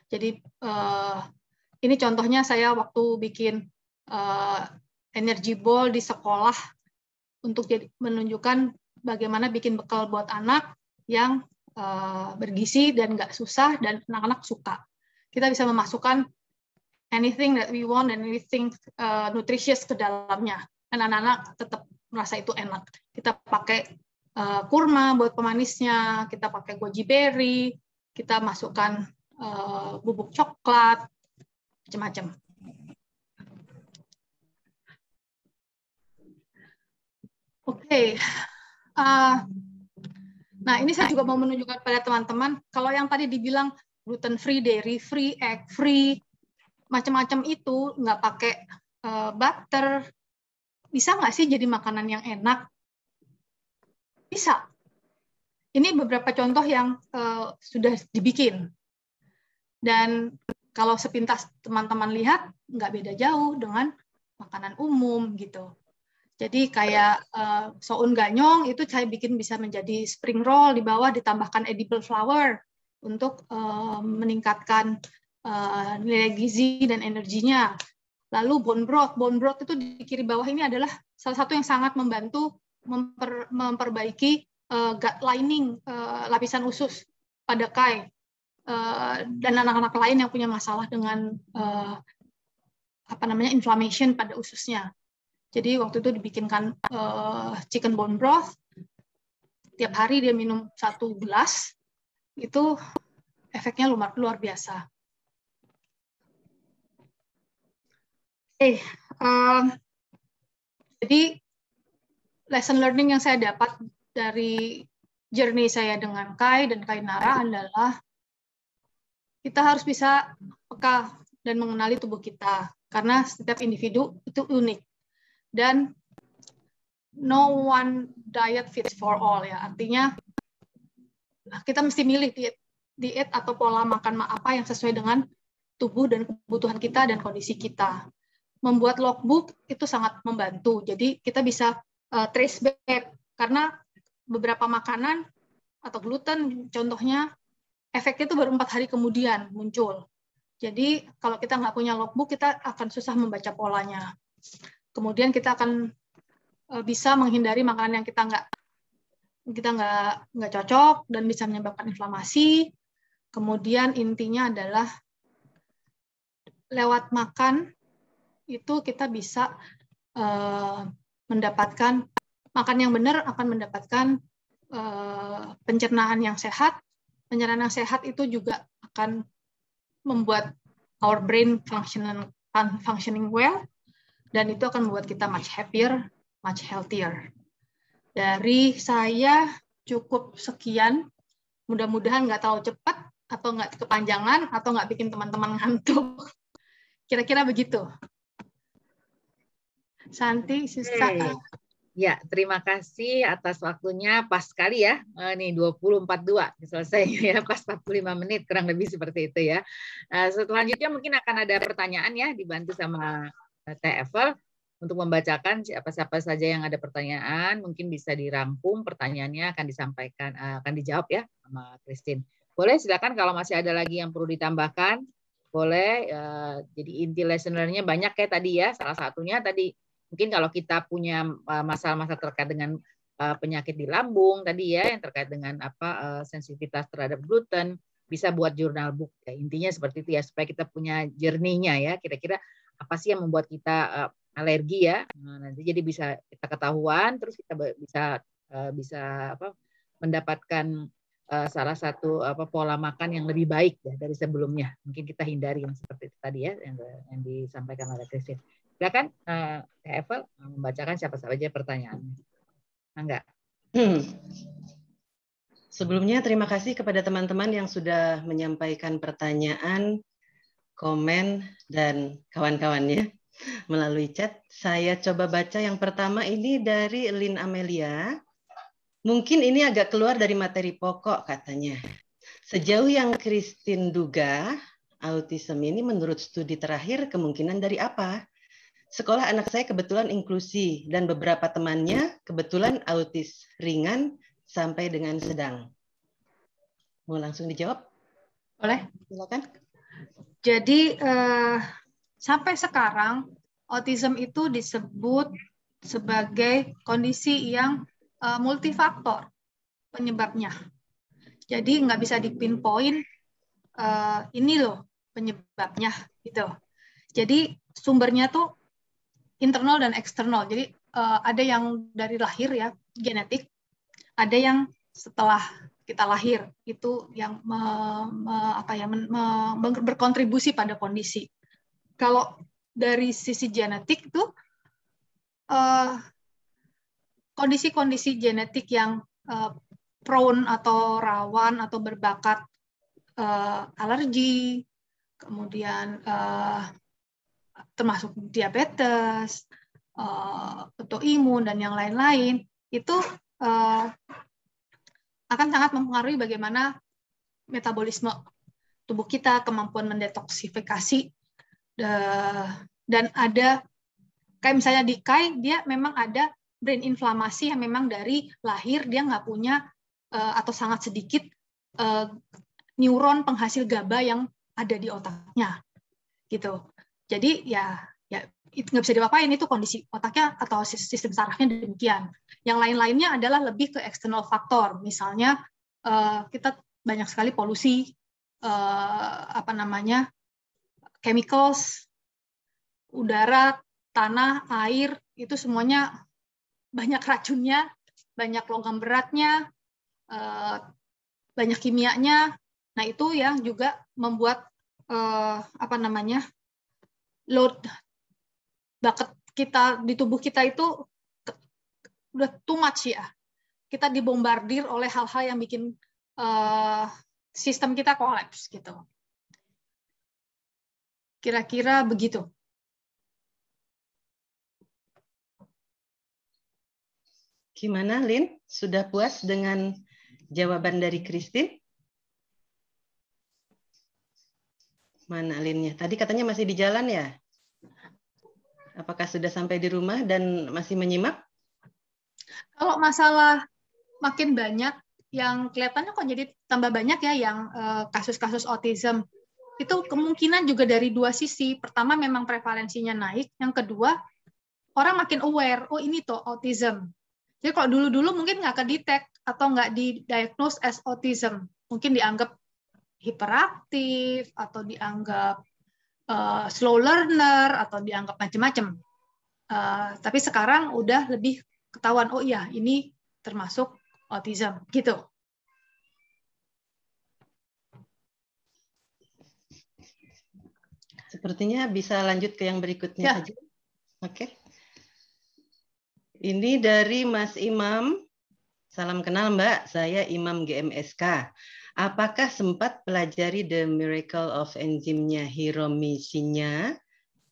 Jadi ini contohnya saya waktu bikin energy ball di sekolah untuk menunjukkan bagaimana bikin bekal buat anak yang bergizi dan nggak susah dan anak-anak suka. Kita bisa memasukkan anything that we want and anything nutritious ke dalamnya. Dan anak-anak tetap merasa itu enak. Kita pakai kurma buat pemanisnya, kita pakai goji berry, kita masukkan bubuk coklat, macam-macam. Oke. Nah, ini saya juga mau menunjukkan pada teman-teman, kalau yang tadi dibilang gluten free, dairy free, egg free, macam-macam itu, nggak pakai butter, bisa nggak sih jadi makanan yang enak? Bisa. Ini beberapa contoh yang sudah dibikin. Dan kalau sepintas teman-teman lihat, nggak beda jauh dengan makanan umum gitu. Jadi kayak soun ganyong itu saya bikin bisa menjadi spring roll, di bawah ditambahkan edible flour untuk meningkatkan nilai gizi dan energinya. Lalu bone broth itu di kiri bawah ini adalah salah satu yang sangat membantu memperbaiki gut lining, lapisan usus pada Kai dan anak-anak lain yang punya masalah dengan inflammation pada ususnya. Jadi waktu itu dibikinkan chicken bone broth, tiap hari dia minum 1 gelas, itu efeknya luar biasa. Jadi lesson learning yang saya dapat dari journey saya dengan Kai dan Kai Nara adalah kita harus bisa peka dan mengenali tubuh kita, karena setiap individu itu unik. Dan no one diet fits for all, ya. Artinya kita mesti milih diet atau pola makan apa yang sesuai dengan tubuh dan kebutuhan kita dan kondisi kita. Membuat logbook itu sangat membantu. Jadi kita bisa trace back, karena beberapa makanan atau gluten contohnya efeknya itu baru 4 hari kemudian muncul. Jadi kalau kita nggak punya logbook, kita akan susah membaca polanya. Kemudian kita akan bisa menghindari makanan yang kita nggak cocok dan bisa menyebabkan inflamasi. Kemudian intinya adalah lewat makan itu kita bisa mendapatkan makan yang benar, akan mendapatkan pencernaan yang sehat. Pencernaan yang sehat itu juga akan membuat our brain functioning well, dan itu akan membuat kita much happier, much healthier. Dari saya cukup sekian. Mudah-mudahan nggak terlalu cepat, atau nggak kepanjangan, atau nggak bikin teman-teman ngantuk. Kira-kira begitu. Santi, sisa. Ya, terima kasih atas waktunya. Pas sekali ya. Nih 20.42 selesai ya, pas 45 menit kurang lebih seperti itu ya. Selanjutnya mungkin akan ada pertanyaan ya, dibantu sama TFL untuk membacakan siapa-siapa saja yang ada pertanyaan. Mungkin bisa dirangkum pertanyaannya, akan disampaikan, akan dijawab ya sama Christine. Boleh silakan kalau masih ada lagi yang perlu ditambahkan. Boleh. Jadi inti lesson learn-nya banyak kayak tadi ya. Salah satunya tadi mungkin kalau kita punya masalah-masalah terkait dengan penyakit di lambung tadi ya, yang terkait dengan sensitivitas terhadap gluten, bisa buat jurnal book. Ya, intinya seperti itu ya, supaya kita punya journey-nya ya, kira-kira apa sih yang membuat kita alergi ya. Nah, nanti jadi bisa kita ketahuan, terus kita bisa mendapatkan salah satu pola makan yang lebih baik ya dari sebelumnya. Mungkin kita hindari yang seperti itu tadi ya, yang disampaikan oleh Christine. Silakan Evel membacakan siapa saja pertanyaannya. Enggak. Sebelumnya terima kasih kepada teman-teman yang sudah menyampaikan pertanyaan, komen, dan kawan-kawannya melalui chat. Saya coba baca yang pertama ini dari Lin Amelia. Mungkin ini agak keluar dari materi pokok katanya. Sejauh yang Christine duga, autism ini menurut studi terakhir kemungkinan dari apa? Sekolah anak saya kebetulan inklusi dan beberapa temannya kebetulan autis ringan sampai dengan sedang. Mau langsung dijawab? Boleh. Silakan. Jadi sampai sekarang autism itu disebut sebagai kondisi yang multifaktor penyebabnya. Jadi nggak bisa dipinpoint ini loh penyebabnya gitu. Jadi sumbernya tuh internal dan eksternal. Jadi ada yang dari lahir ya, genetik. Ada yang setelah kita lahir itu yang berkontribusi pada kondisi. Kalau dari sisi genetik itu kondisi-kondisi genetik yang prone atau rawan atau berbakat alergi, kemudian termasuk diabetes, autoimun, dan yang lain-lain, itu akan sangat mempengaruhi bagaimana metabolisme tubuh kita, kemampuan mendetoksifikasi, dan ada, kayak misalnya di Kai, dia memang ada brain inflamasi yang memang dari lahir dia nggak punya atau sangat sedikit neuron penghasil GABA yang ada di otaknya, gitu. Jadi ya itu nggak bisa diapa-apain, itu kondisi otaknya atau sistem sarafnya demikian. Yang lain-lainnya adalah lebih ke external faktor, misalnya kita banyak sekali polusi, chemicals, udara, tanah, air, itu semuanya banyak racunnya, banyak logam beratnya, banyak kimianya. Nah, itu yang juga membuat load bucket kita di tubuh kita itu udah too much ya. Kita dibombardir oleh hal-hal yang bikin sistem kita kolaps gitu. Kira-kira begitu. Gimana, Lin? Sudah puas dengan jawaban dari Christine? Mana Linnya? Tadi katanya masih di jalan ya? Apakah sudah sampai di rumah dan masih menyimak? Kalau masalah makin banyak, yang kelihatannya kok jadi tambah banyak ya yang kasus-kasus autism. Itu kemungkinan juga dari dua sisi. Pertama memang prevalensinya naik. Yang kedua, orang makin aware, oh ini tuh autism. Jadi kalau dulu-dulu mungkin nggak kedetek atau nggak didiagnose as autism. Mungkin dianggap hiperaktif, atau dianggap slow learner, atau dianggap macam-macam. Tapi sekarang udah lebih ketahuan, oh iya ini termasuk autism, gitu. Sepertinya bisa lanjut ke yang berikutnya Ya. saja. Oke. Ini dari Mas Imam. Salam kenal Mbak, saya Imam GMSK. Apakah sempat pelajari The Miracle of Enzyme-nya Hiromi Shinya?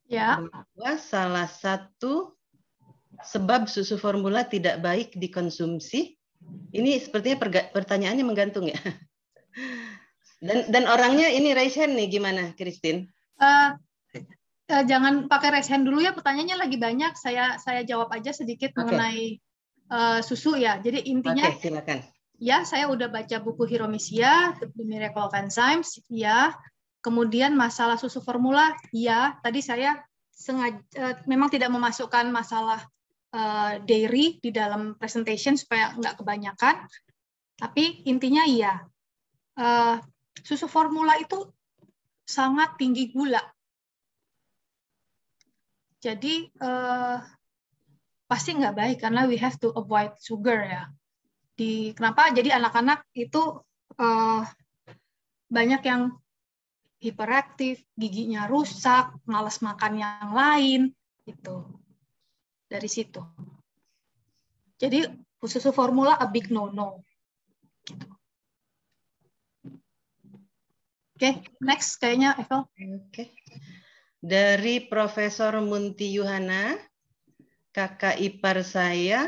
Ya. Bahwa salah satu sebab susu formula tidak baik dikonsumsi. Ini sepertinya pertanyaannya menggantung ya. Dan orangnya ini raise hand nih, gimana, Christine? Jangan pakai raise hand dulu ya, pertanyaannya lagi banyak. Saya jawab aja sedikit mengenai susu ya. Jadi intinya, silakan. Ya, saya udah baca buku Hiromi Shinya, The Miracle of Enzymes, ya. Kemudian masalah susu formula, ya. Tadi saya sengaja memang tidak memasukkan masalah dairy di dalam presentation supaya nggak kebanyakan. Tapi intinya iya. Susu formula itu sangat tinggi gula. Jadi pasti nggak baik karena we have to avoid sugar ya. Kenapa? Jadi anak-anak itu banyak yang hiperaktif, giginya rusak, malas makan yang lain, gitu. Dari situ. Jadi susu formula a big no-no. Gitu. Oke, next kayaknya Evel. Oke. Dari Profesor Munti Yuhana, kakak ipar saya.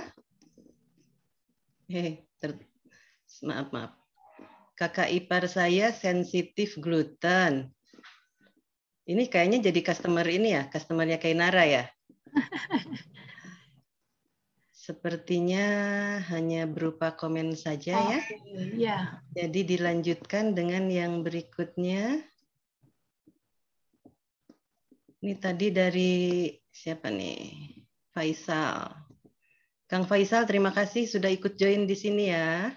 Maaf. Kakak ipar saya sensitif gluten. Ini kayaknya jadi customer ini ya, customernya Kainara ya. Sepertinya hanya berupa komen saja ya. Yeah. Jadi dilanjutkan dengan yang berikutnya. Ini tadi dari siapa nih? Faisal. Kang Faisal, terima kasih sudah ikut join di sini ya.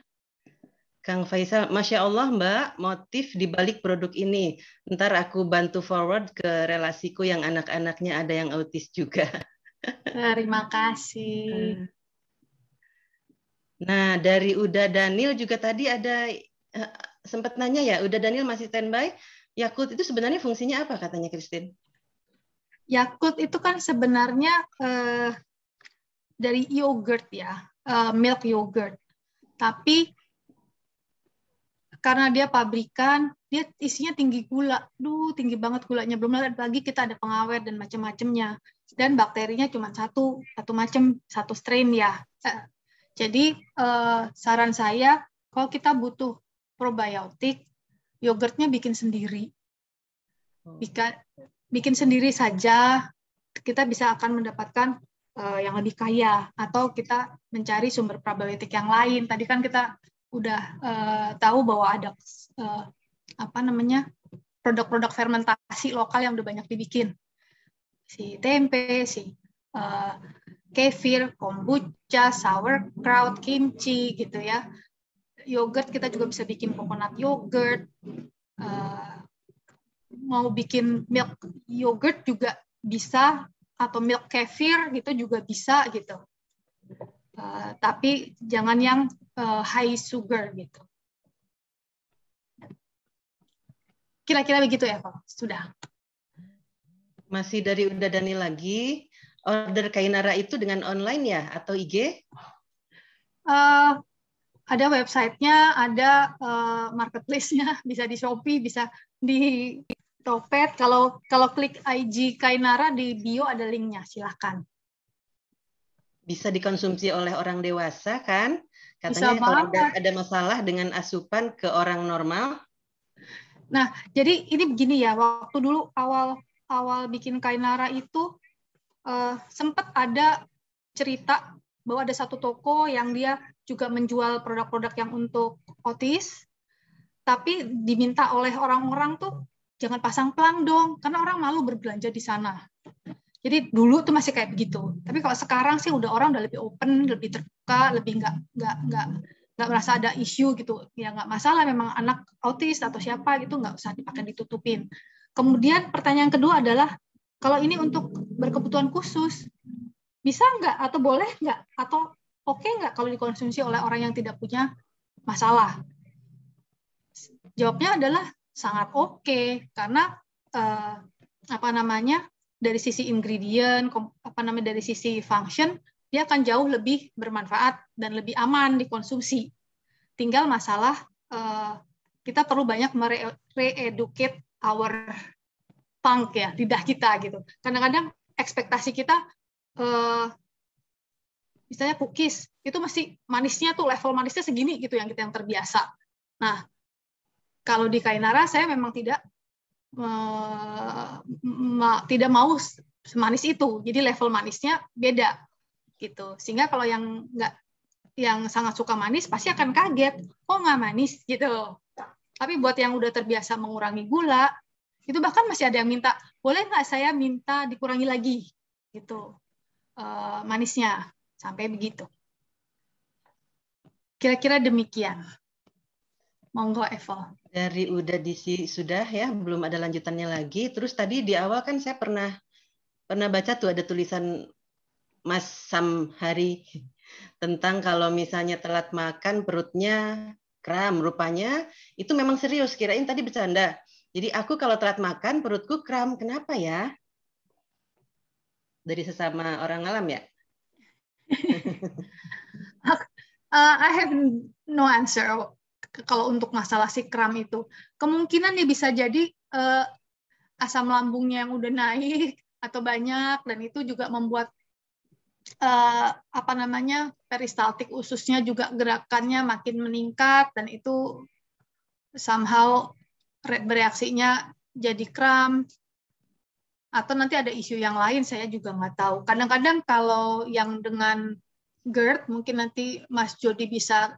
Kang Faisal, Masya Allah Mbak, motif di balik produk ini. Ntar aku bantu forward ke relasiku yang anak-anaknya ada yang autis juga. Terima kasih. Nah, dari Uda Daniel juga tadi ada sempat nanya ya, Uda Daniel masih standby. Yakult itu sebenarnya fungsinya apa katanya Christine? Yakult itu kan sebenarnya dari yogurt ya, milk yogurt. Tapi karena dia pabrikan, dia isinya tinggi gula. Tinggi banget gulanya. Belum lagi kita ada pengawet dan macam-macamnya. Dan bakterinya cuma satu macam, satu strain ya. Jadi saran saya, kalau kita butuh probiotik, yogurtnya bikin sendiri. Bikin sendiri saja, kita bisa akan mendapatkan yang lebih kaya, atau kita mencari sumber probiotik yang lain. Tadi kan kita udah tahu bahwa ada produk-produk fermentasi lokal yang udah banyak dibikin, si tempe, si kefir, kombucha, sauerkraut, kimchi gitu ya. Yogurt kita juga bisa bikin coconut yogurt. Mau bikin milk yogurt juga bisa, atau milk kefir gitu juga bisa gitu. Tapi jangan yang high sugar gitu. Kira-kira begitu ya, Pak. Sudah. Masih dari Uda Dani lagi. Order Kainara itu dengan online ya atau IG? Ada websitenya, ada marketplace-nya, bisa di Shopee, bisa di Topet. Kalau klik IG Kainara di bio ada linknya, silahkan. Bisa dikonsumsi oleh orang dewasa kan? Katanya kalau ada masalah dengan asupan ke orang normal. Nah, jadi ini begini ya, waktu dulu awal bikin Kainara itu sempat ada cerita bahwa ada satu toko yang dia juga menjual produk-produk yang untuk otis, tapi diminta oleh orang-orang tuh jangan pasang pelang dong, karena orang malu berbelanja di sana. Jadi dulu tuh masih kayak begitu. Tapi kalau sekarang sih orang udah lebih open, lebih terbuka, lebih nggak merasa ada isu gitu. Ya nggak masalah, memang anak autis atau siapa gitu nggak usah dipakai ditutupin. Kemudian pertanyaan kedua adalah, kalau ini untuk berkebutuhan khusus, bisa nggak atau boleh nggak atau oke nggak kalau dikonsumsi oleh orang yang tidak punya masalah? Jawabnya adalah sangat oke, karena dari sisi ingredient, dari sisi function, dia akan jauh lebih bermanfaat dan lebih aman dikonsumsi. Tinggal masalah kita perlu banyak re-educate our tongue ya, lidah kita gitu. Kadang-kadang ekspektasi kita misalnya cookies itu masih manisnya tuh level manisnya segini gitu yang terbiasa. Nah, kalau di Kainara saya memang tidak mau semanis itu. Jadi level manisnya beda gitu. Sehingga kalau yang sangat suka manis pasti akan kaget, kok nggak manis gitu. Tapi buat yang udah terbiasa mengurangi gula, itu bahkan masih ada yang minta, boleh nggak saya minta dikurangi lagi gitu manisnya, sampai begitu. Kira-kira demikian. Monggo Eva. Dari udah sudah ya, belum ada lanjutannya lagi. Terus tadi di awal kan saya pernah baca tuh ada tulisan Mas Samhari tentang kalau misalnya telat makan perutnya kram. Rupanya itu memang serius. Kirain tadi bercanda. Jadi aku kalau telat makan perutku kram. Kenapa ya? Dari sesama orang alam ya? I have no answer kalau untuk masalah si kram itu. Kemungkinan dia bisa jadi asam lambungnya yang udah naik atau banyak, dan itu juga membuat peristaltik ususnya juga gerakannya makin meningkat, dan itu somehow bereaksinya jadi kram. Atau nanti ada isu yang lain, saya juga nggak tahu. Kadang-kadang kalau yang dengan GERD, mungkin nanti Mas Jody bisa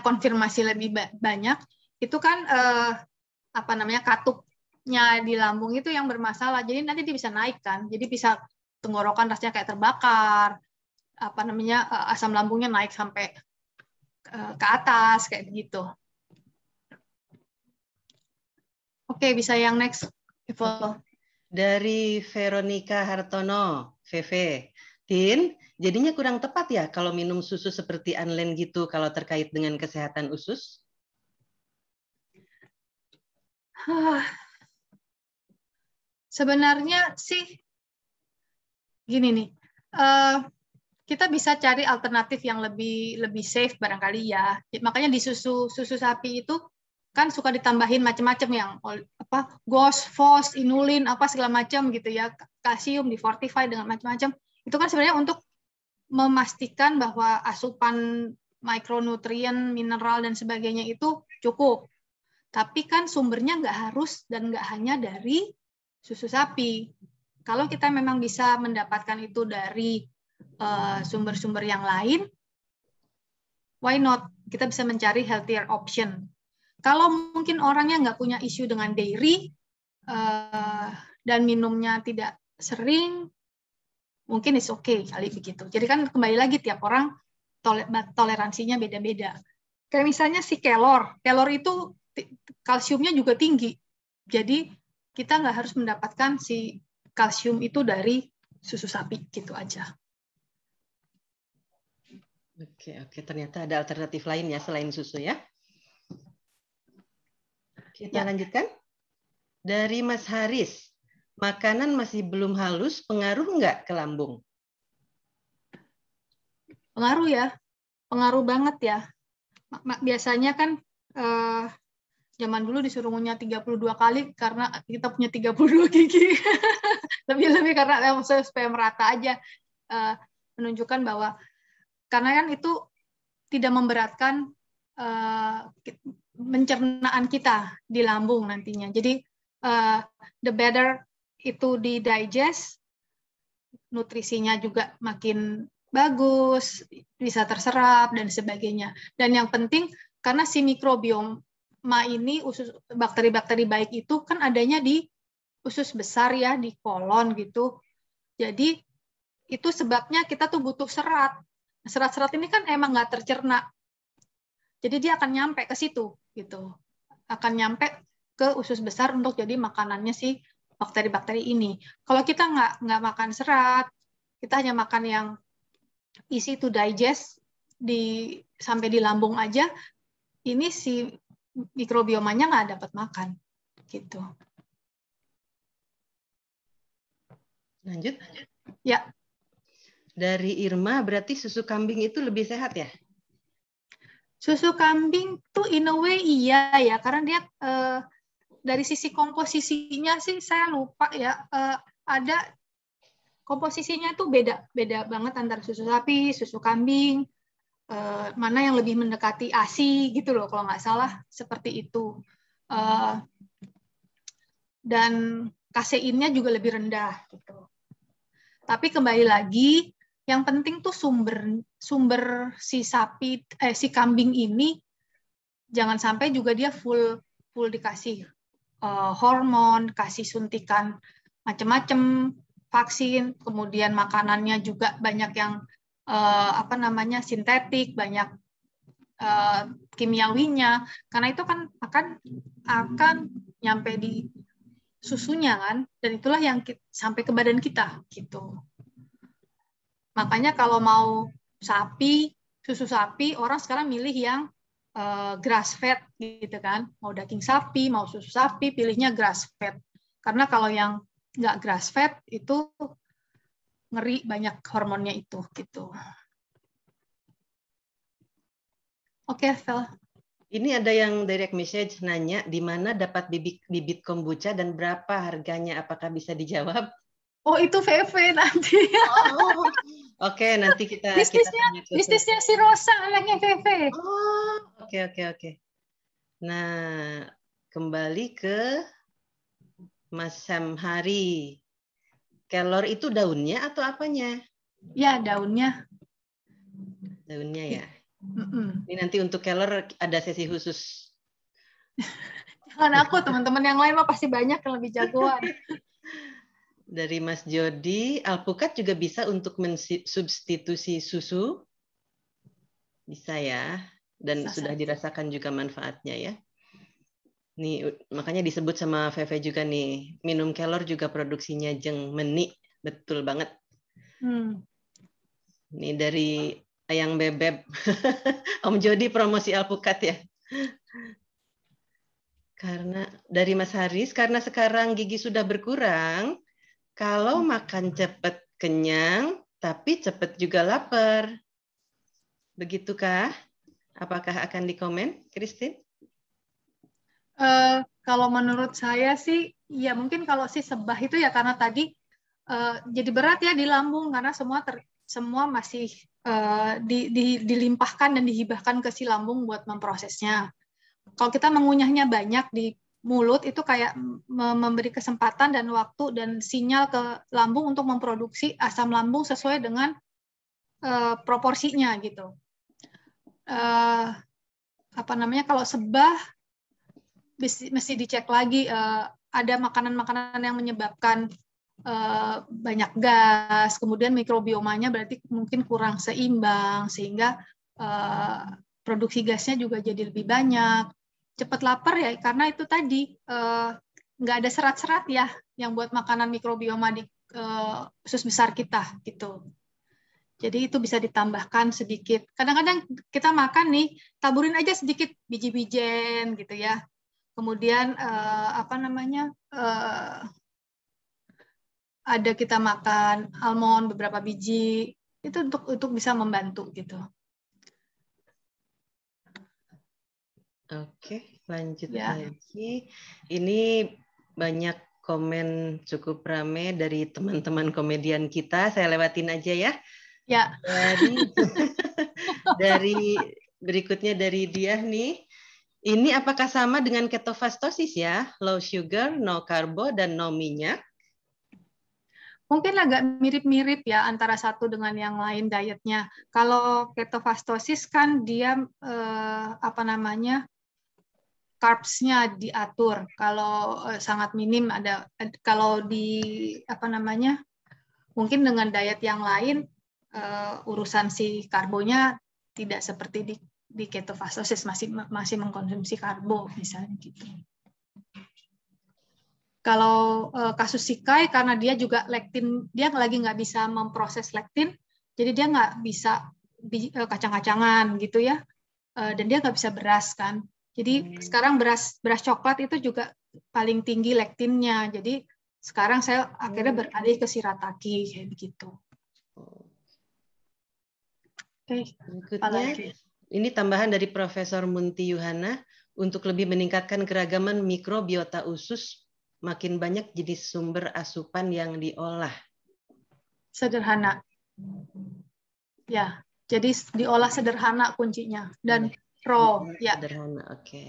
konfirmasi lebih banyak. Itu kan katupnya di lambung itu yang bermasalah. Jadi nanti dia bisa naik kan. Jadi bisa tenggorokan rasanya kayak terbakar. Asam lambungnya naik sampai ke atas kayak begitu. Oke, bisa yang next. Dari Veronica Hartono, VV. Tin, jadinya kurang tepat ya kalau minum susu seperti Anlen gitu kalau terkait dengan kesehatan usus? Sebenarnya sih gini nih, kita bisa cari alternatif yang lebih safe barangkali ya. Makanya di susu sapi itu kan suka ditambahin macam-macam yang GOS, FOS, inulin, apa segala macam gitu ya, kalsium difortify dengan macam-macam. Itu kan sebenarnya untuk memastikan bahwa asupan mikronutrien, mineral dan sebagainya itu cukup. Tapi kan sumbernya nggak harus dan nggak hanya dari susu sapi. Kalau kita memang bisa mendapatkan itu dari sumber-sumber yang lain, why not? Kita bisa mencari healthier option. Kalau mungkin orangnya nggak punya isu dengan dairy dan minumnya tidak sering, mungkin is okay kali begitu. Jadi kan kembali lagi tiap orang toleransinya beda-beda. Kayak misalnya si kelor itu kalsiumnya juga tinggi. Jadi kita nggak harus mendapatkan si kalsium itu dari susu sapi gitu aja. Oke, ternyata ada alternatif lain ya selain susu ya. Kita lanjutkan. Dari Mas Haris, makanan masih belum halus, pengaruh nggak ke lambung? Pengaruh ya, pengaruh banget ya. Biasanya kan zaman dulu disuruh ngunyah 32 kali karena kita punya 32 gigi. Lebih-lebih karena supaya merata aja. Menunjukkan bahwa karena kan itu tidak memberatkan pencernaan kita di lambung nantinya. Jadi the better itu di digest, nutrisinya juga makin bagus, bisa terserap dan sebagainya. Dan yang penting karena si mikrobioma ini, usus bakteri-bakteri baik itu kan adanya di usus besar ya, di kolon gitu. Jadi itu sebabnya kita tuh butuh serat. Serat-serat ini kan emang nggak tercerna. Jadi dia akan nyampe ke situ gitu. Akan nyampe ke usus besar untuk jadi makanannya si bakteri-bakteri ini. Kalau kita nggak makan serat, kita hanya makan yang easy to digest sampai di lambung aja, ini si mikrobiomanya nggak dapat makan gitu. Lanjut. Ya. Dari Irma, berarti susu kambing itu lebih sehat ya? Susu kambing tuh in a way iya ya, karena dia dari sisi komposisinya sih saya lupa ya, ada komposisinya tuh beda banget antara susu sapi, susu kambing, mana yang lebih mendekati ASI gitu loh, kalau nggak salah seperti itu. Dan kaseinnya juga lebih rendah gitu. Tapi kembali lagi, yang penting tuh sumber si kambing ini jangan sampai juga dia full dikasih hormon, kasih suntikan macam-macam, vaksin, kemudian makanannya juga banyak yang sintetik, banyak kimiawinya, karena itu kan akan nyampe di susunya kan, dan itulah yang sampai ke badan kita gitu. Makanya kalau mau susu sapi, orang sekarang milih yang grass fed gitu kan. Mau daging sapi, mau susu sapi, pilihnya grass fed. Karena kalau yang nggak grass fed itu ngeri, banyak hormonnya itu gitu. Oke, Vel. Ini ada yang direct message nanya di mana dapat bibit kombucha dan berapa harganya, apakah bisa dijawab? Oh, itu VV nanti. Oh, oke, nanti kita bisnisnya si Rosa, anaknya VV. Oh, oke. Nah, kembali ke Mas Samhari. Kelor itu daunnya atau apanya? Ya, daunnya. Daunnya ya. Ini nanti untuk kelor ada sesi khusus. Jangan aku, teman-teman yang lain mah pasti banyak yang lebih jagoan. Dari Mas Jody, alpukat juga bisa untuk mensubstitusi susu? Bisa ya. Dan sudah dirasakan juga manfaatnya ya. Nih, makanya disebut sama Veve juga nih, minum kelor juga produksinya jeng meni. Betul banget. Nih dari Ayang Bebeb. Om Jody promosi alpukat ya. Karena dari Mas Haris, karena sekarang gigi sudah berkurang, kalau makan cepat kenyang, tapi cepat juga lapar. Begitukah? Apakah akan dikomen, Christine? Kalau menurut saya sih, ya mungkin kalau si sebah itu ya karena tadi jadi berat ya di lambung karena semua masih dilimpahkan dan dihibahkan ke si lambung buat memprosesnya. Kalau kita mengunyahnya banyak di mulut itu kayak memberi kesempatan dan waktu dan sinyal ke lambung untuk memproduksi asam lambung sesuai dengan proporsinya gitu. Apa namanya, kalau sebah mesti dicek lagi ada makanan-makanan yang menyebabkan banyak gas, kemudian mikrobiomanya berarti mungkin kurang seimbang sehingga produksi gasnya juga jadi lebih banyak. Cepat lapar ya karena itu tadi nggak ada serat-serat ya yang buat makanan mikrobioma di usus besar kita gitu. Jadi itu bisa ditambahkan sedikit. Kadang-kadang kita makan nih taburin aja sedikit biji-bijen gitu ya. Kemudian apa namanya ada kita makan almond beberapa biji itu untuk bisa membantu gitu. Oke, lanjut Ya. lagi. Ini banyak komen cukup rame dari teman-teman komedian kita. Saya lewatin aja ya. Ya. Dari berikutnya dari dia nih. Ini apakah sama dengan ketofastosis ya? Low sugar, no karbo, dan no minyak? Mungkin agak mirip-mirip ya antara satu dengan yang lain dietnya. Kalau ketofastosis kan dia apa namanya carbs-nya diatur. Kalau sangat minim ada kalau di apa namanya mungkin dengan diet yang lain urusan si karbonya tidak seperti di ketofastosis masih mengkonsumsi karbo misalnya gitu. Kalau kasus Sikai karena dia juga lektin, dia lagi nggak bisa memproses lektin, jadi dia nggak bisa kacang-kacangan gitu ya, dan dia nggak bisa beras kan. Jadi sekarang beras coklat itu juga paling tinggi lektinnya. Jadi sekarang saya akhirnya beralih ke shirataki kayak begitu. Oke. Berikutnya, ini tambahan dari Profesor Munti Yuhana untuk lebih meningkatkan keragaman mikrobiota usus. Makin banyak jenis sumber asupan yang diolah. Sederhana. Ya, jadi diolah sederhana kuncinya dan raw. Ya. Sederhana, oke.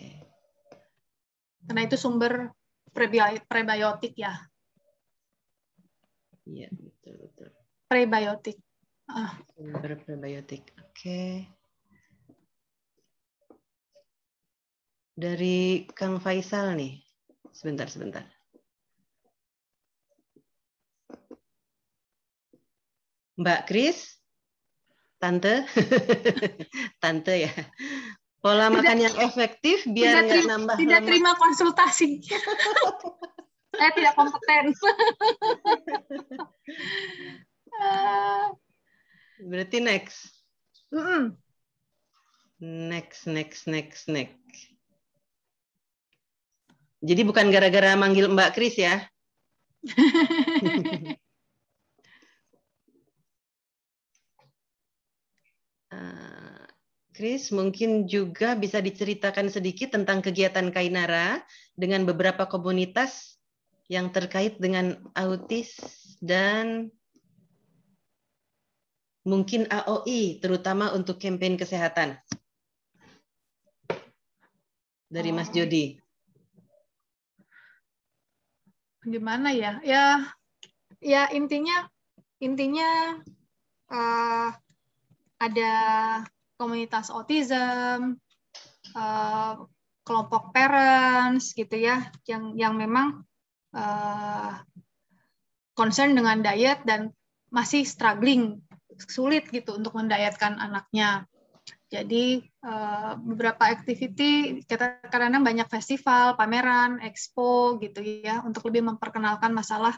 Karena itu sumber prebiotik ya. Iya, betul. Prebiotik. Sumber prebiotik, oke. Dari Kang Faisal nih. Sebentar. Mbak Kris, Tante, Tante ya. Pola makan yang efektif biar nggak nambah lemak. Tidak terima konsultasi. Saya tidak kompeten. Berarti next. Next. Jadi bukan gara-gara manggil Mbak Kris ya. Kris, mungkin juga bisa diceritakan sedikit tentang kegiatan Kainara dengan beberapa komunitas yang terkait dengan autis dan mungkin AOI, terutama untuk kampanye kesehatan. Dari Mas Jody. Gimana ya? Ya intinya ada komunitas autism, kelompok parents gitu ya, yang memang concern dengan diet dan masih struggling, sulit gitu untuk mendietkan anaknya. Jadi beberapa activity kita kadang-kadang banyak festival, pameran, expo gitu ya untuk lebih memperkenalkan masalah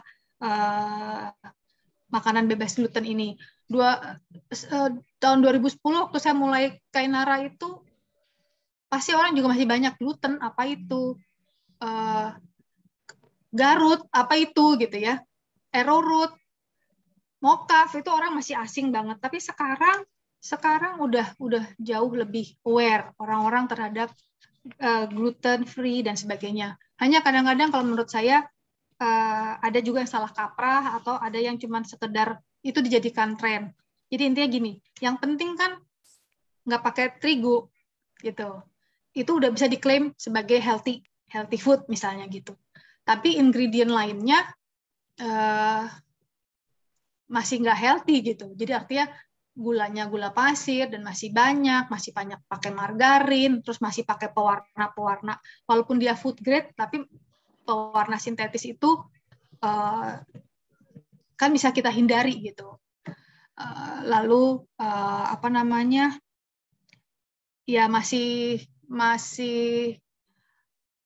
makanan bebas gluten ini. Tahun 2010 waktu saya mulai Kainara itu pasti orang juga masih banyak gluten, apa itu? Garut, apa itu gitu ya? Arrowroot. mocaf itu orang masih asing banget, tapi sekarang udah jauh lebih aware orang-orang terhadap gluten free dan sebagainya. Hanya kadang-kadang kalau menurut saya ada juga yang salah kaprah atau ada yang cuma sekedar itu dijadikan tren. Jadi intinya gini, yang penting kan nggak pakai terigu gitu. Itu udah bisa diklaim sebagai healthy food misalnya gitu. Tapi ingredient lainnya masih nggak healthy gitu. Jadi artinya gulanya gula pasir dan masih banyak pakai margarin, terus masih pakai pewarna-pewarna. Walaupun dia food grade, tapi pewarna sintetis itu kan bisa kita hindari gitu. Lalu apa namanya? Ya masih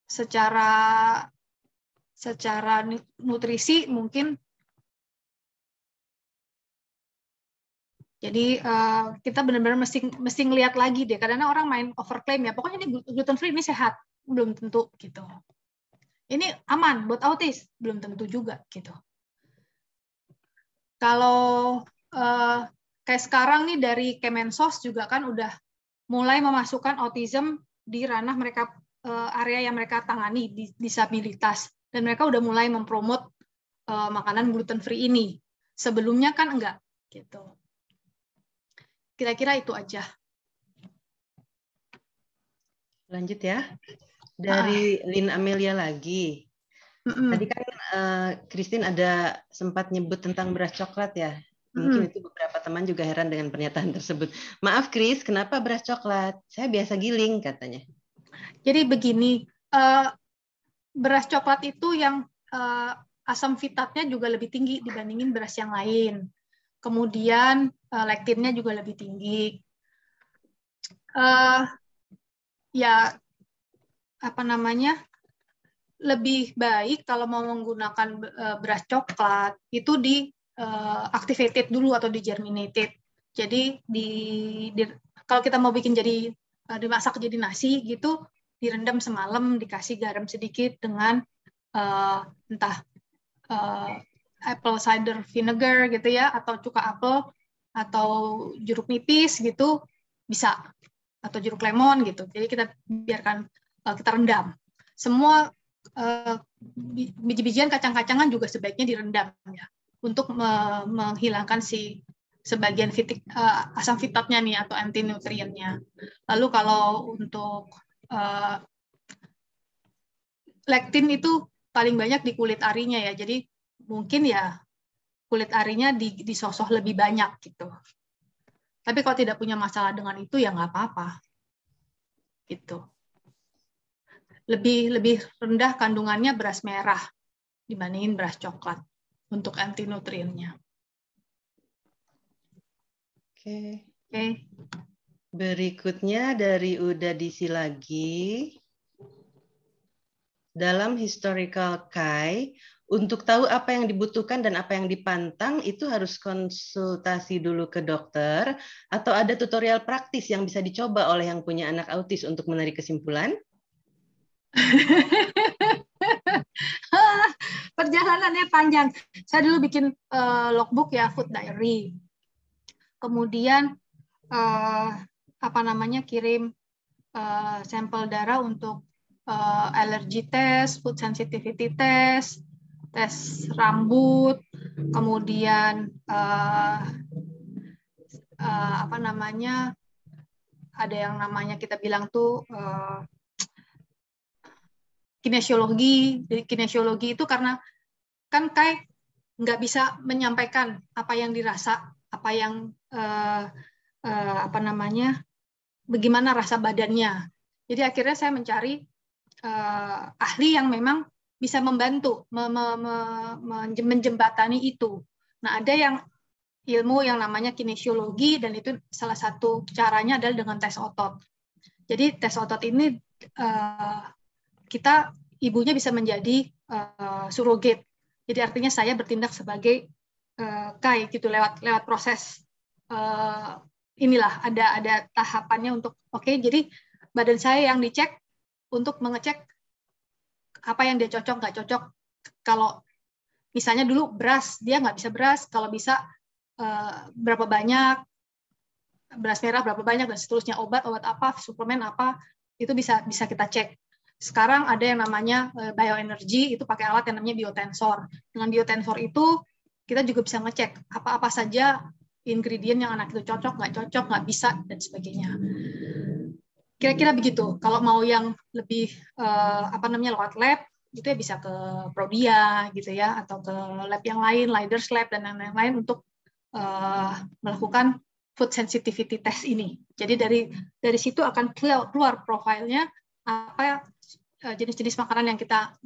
secara nutrisi mungkin. Jadi kita benar-benar mesti ngelihat lagi deh. Karena orang main overclaim ya. Pokoknya ini gluten free, ini sehat, belum tentu gitu. Ini aman buat autis, belum tentu juga gitu. Kalau kayak sekarang nih dari Kemensos juga kan udah mulai memasukkan autism di ranah mereka area yang mereka tangani di disabilitas, dan mereka udah mulai mempromot makanan gluten free ini. Sebelumnya kan enggak gitu. Kira-kira itu aja. Lanjut ya. Dari Lin Amelia lagi. Tadi kan Christine ada sempat nyebut tentang beras coklat ya. Mungkin itu beberapa teman juga heran dengan pernyataan tersebut. Maaf Chris, kenapa beras coklat? Saya biasa giling katanya. Jadi begini, beras coklat itu yang asam fitatnya juga lebih tinggi dibandingin beras yang lain. Kemudian lektinnya juga lebih tinggi. Ya apa namanya? Lebih baik kalau mau menggunakan beras coklat itu di activated dulu atau di germinated. Jadi kalau kita mau bikin jadi dimasak jadi nasi gitu, direndam semalam, dikasih garam sedikit dengan entah apple cider vinegar gitu ya, atau cuka apel, atau jeruk nipis gitu bisa, atau jeruk lemon gitu. Jadi kita biarkan kita rendam. Semua biji-bijian, kacang-kacangan juga sebaiknya direndam ya, untuk menghilangkan sebagian asam fitatnya nih atau anti nutriennya. Lalu kalau untuk lektin itu paling banyak di kulit arinya ya, jadi mungkin ya kulit arinya disosok lebih banyak gitu. Tapi kalau tidak punya masalah dengan itu ya nggak apa-apa gitu. Lebih rendah kandungannya beras merah dibandingin beras coklat untuk anti nutriennya. Oke. Oke. Berikutnya dari Uda Disi lagi. Dalam historical Kai, untuk tahu apa yang dibutuhkan dan apa yang dipantang, itu harus konsultasi dulu ke dokter, atau ada tutorial praktis yang bisa dicoba oleh yang punya anak autis untuk menarik kesimpulan? Perjalanannya panjang. Saya dulu bikin logbook ya, food diary. Kemudian kirim sampel darah untuk allergy test, food sensitivity test, tes rambut, kemudian ada yang namanya kita bilang tuh kinesiologi. Jadi kinesiologi itu karena kan kayak nggak bisa menyampaikan apa yang dirasa, apa yang bagaimana rasa badannya. Jadi akhirnya saya mencari ahli yang memang bisa membantu menjembatani itu. Nah, ada yang ilmu yang namanya kinesiologi, dan itu salah satu caranya adalah dengan tes otot. Jadi tes otot ini ibunya bisa menjadi surrogate. Jadi artinya saya bertindak sebagai KAI gitu, lewat proses inilah ada tahapannya untuk jadi badan saya yang dicek untuk mengecek apa yang dia cocok nggak cocok. Kalau misalnya dulu beras, dia nggak bisa beras, kalau bisa berapa banyak, beras merah berapa banyak, dan seterusnya, obat apa, suplemen apa, itu bisa kita cek. Sekarang ada yang namanya bioenergy, itu pakai alat yang namanya biotensor. Dengan biotensor itu kita juga bisa ngecek apa-apa saja ingredient yang anak itu cocok, nggak bisa, dan sebagainya. Kira-kira begitu. Kalau mau yang lebih lewat lab, itu ya bisa ke Prodia gitu ya, atau ke lab yang lain, Leiders Lab dan lain-lain untuk melakukan food sensitivity test ini. Jadi dari situ akan keluar profilnya apa jenis-jenis makanan yang kita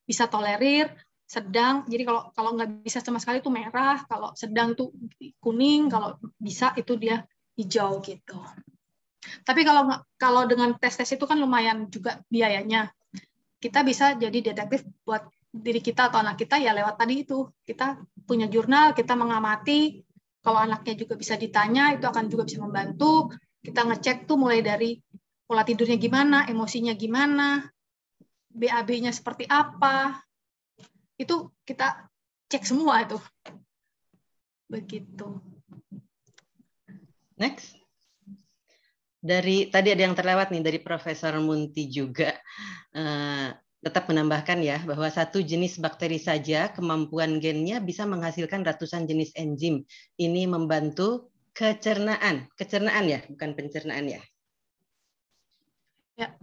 bisa tolerir, sedang. Jadi kalau nggak bisa sama sekali itu merah, kalau sedang itu kuning, kalau bisa itu dia hijau gitu. Tapi kalau dengan tes itu kan lumayan juga biayanya. Kita bisa jadi detektif buat diri kita atau anak kita ya lewat tadi itu. Kita punya jurnal, kita mengamati. Kalau anaknya juga bisa ditanya, itu akan juga bisa membantu. Kita ngecek tuh mulai dari pola tidurnya gimana, emosinya gimana, BAB-nya seperti apa. Itu kita cek semua itu. Begitu. Next. Tadi ada yang terlewat nih dari Profesor Munti juga. Tetap menambahkan ya bahwa satu jenis bakteri saja kemampuan gennya bisa menghasilkan ratusan jenis enzim. Ini membantu kecernaan ya, bukan pencernaan ya. Ya.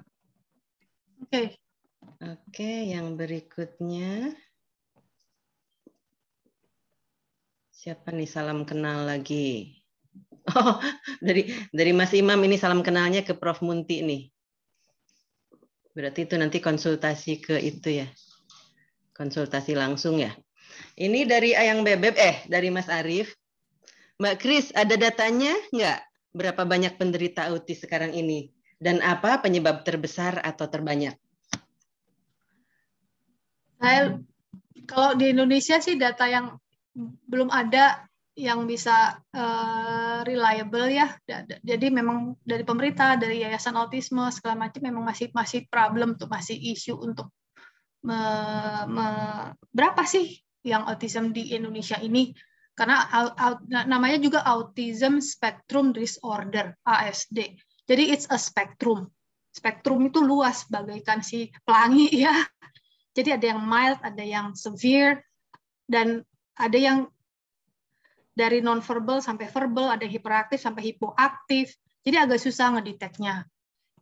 Oke. Oke, yang berikutnya. Siapa nih salam kenal lagi? Oh, dari Mas Imam ini salam kenalnya ke Prof Munti nih. Berarti itu nanti konsultasi ke itu ya. Konsultasi langsung ya. Ini dari Ayang Bebeb, dari Mas Arief. Mbak Kris, ada datanya nggak? Berapa banyak penderita autis sekarang ini? Dan apa penyebab terbesar atau terbanyak? Kalau di Indonesia sih data yang belum ada yang bisa reliable ya. Jadi memang dari pemerintah, dari Yayasan Autisme segala macam memang masih problem tuh, masih isu untuk berapa sih yang autism di Indonesia ini? Karena namanya juga Autism Spectrum Disorder, ASD. Jadi it's a spectrum. Spektrum itu luas bagaikan si pelangi ya. Jadi ada yang mild, ada yang severe, dan ada yang dari non-verbal sampai verbal, ada hiperaktif sampai hipoaktif. Jadi agak susah ngedeteknya.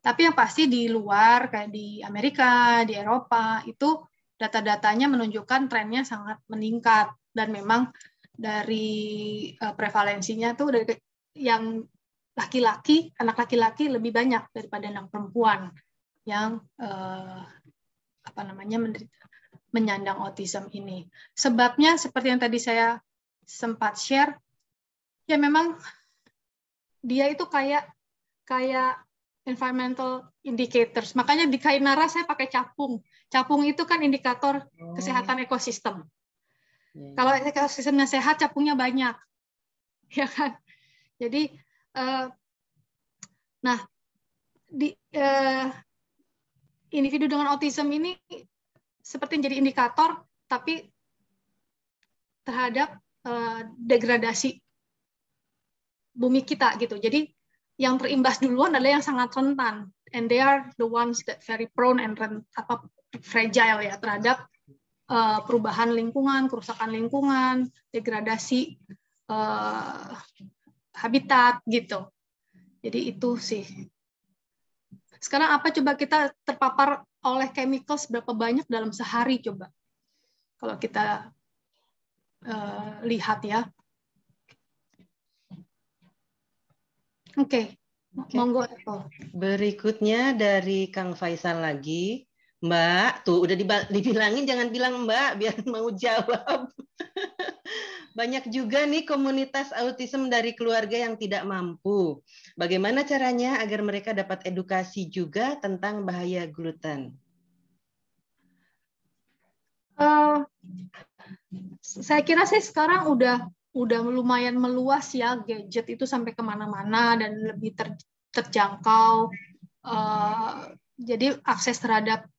Tapi yang pasti di luar, kayak di Amerika, di Eropa, itu data-datanya menunjukkan trennya sangat meningkat. Dan memang dari prevalensinya tuh dari yang laki-laki, anak laki-laki lebih banyak daripada anak perempuan yang menyandang autism ini. Sebabnya seperti yang tadi saya sempat share, ya memang dia itu kayak environmental indicators. Makanya di Kainara saya pakai capung. Capung itu kan indikator kesehatan ekosistem. Kalau ekosistemnya sehat, capungnya banyak, ya kan? Jadi, individu dengan autism ini seperti menjadi indikator, tapi terhadap degradasi bumi kita gitu. Jadi yang terimbas duluan adalah yang sangat rentan, and they are the ones that very prone and fragile ya terhadap perubahan lingkungan, kerusakan lingkungan, degradasi habitat gitu. Jadi itu sih. Sekarang apa coba kita terpapar oleh chemical berapa banyak dalam sehari coba? Kalau kita lihat ya. Oke. Monggo. Berikutnya dari Kang Faisal lagi. Mbak, tuh udah dibilangin jangan bilang Mbak biar mau jawab. Banyak juga nih komunitas autism dari keluarga yang tidak mampu. Bagaimana caranya agar mereka dapat edukasi juga tentang bahaya gluten? Saya kira sih sekarang udah lumayan meluas ya, gadget itu sampai kemana-mana dan lebih terjangkau. Jadi akses terhadap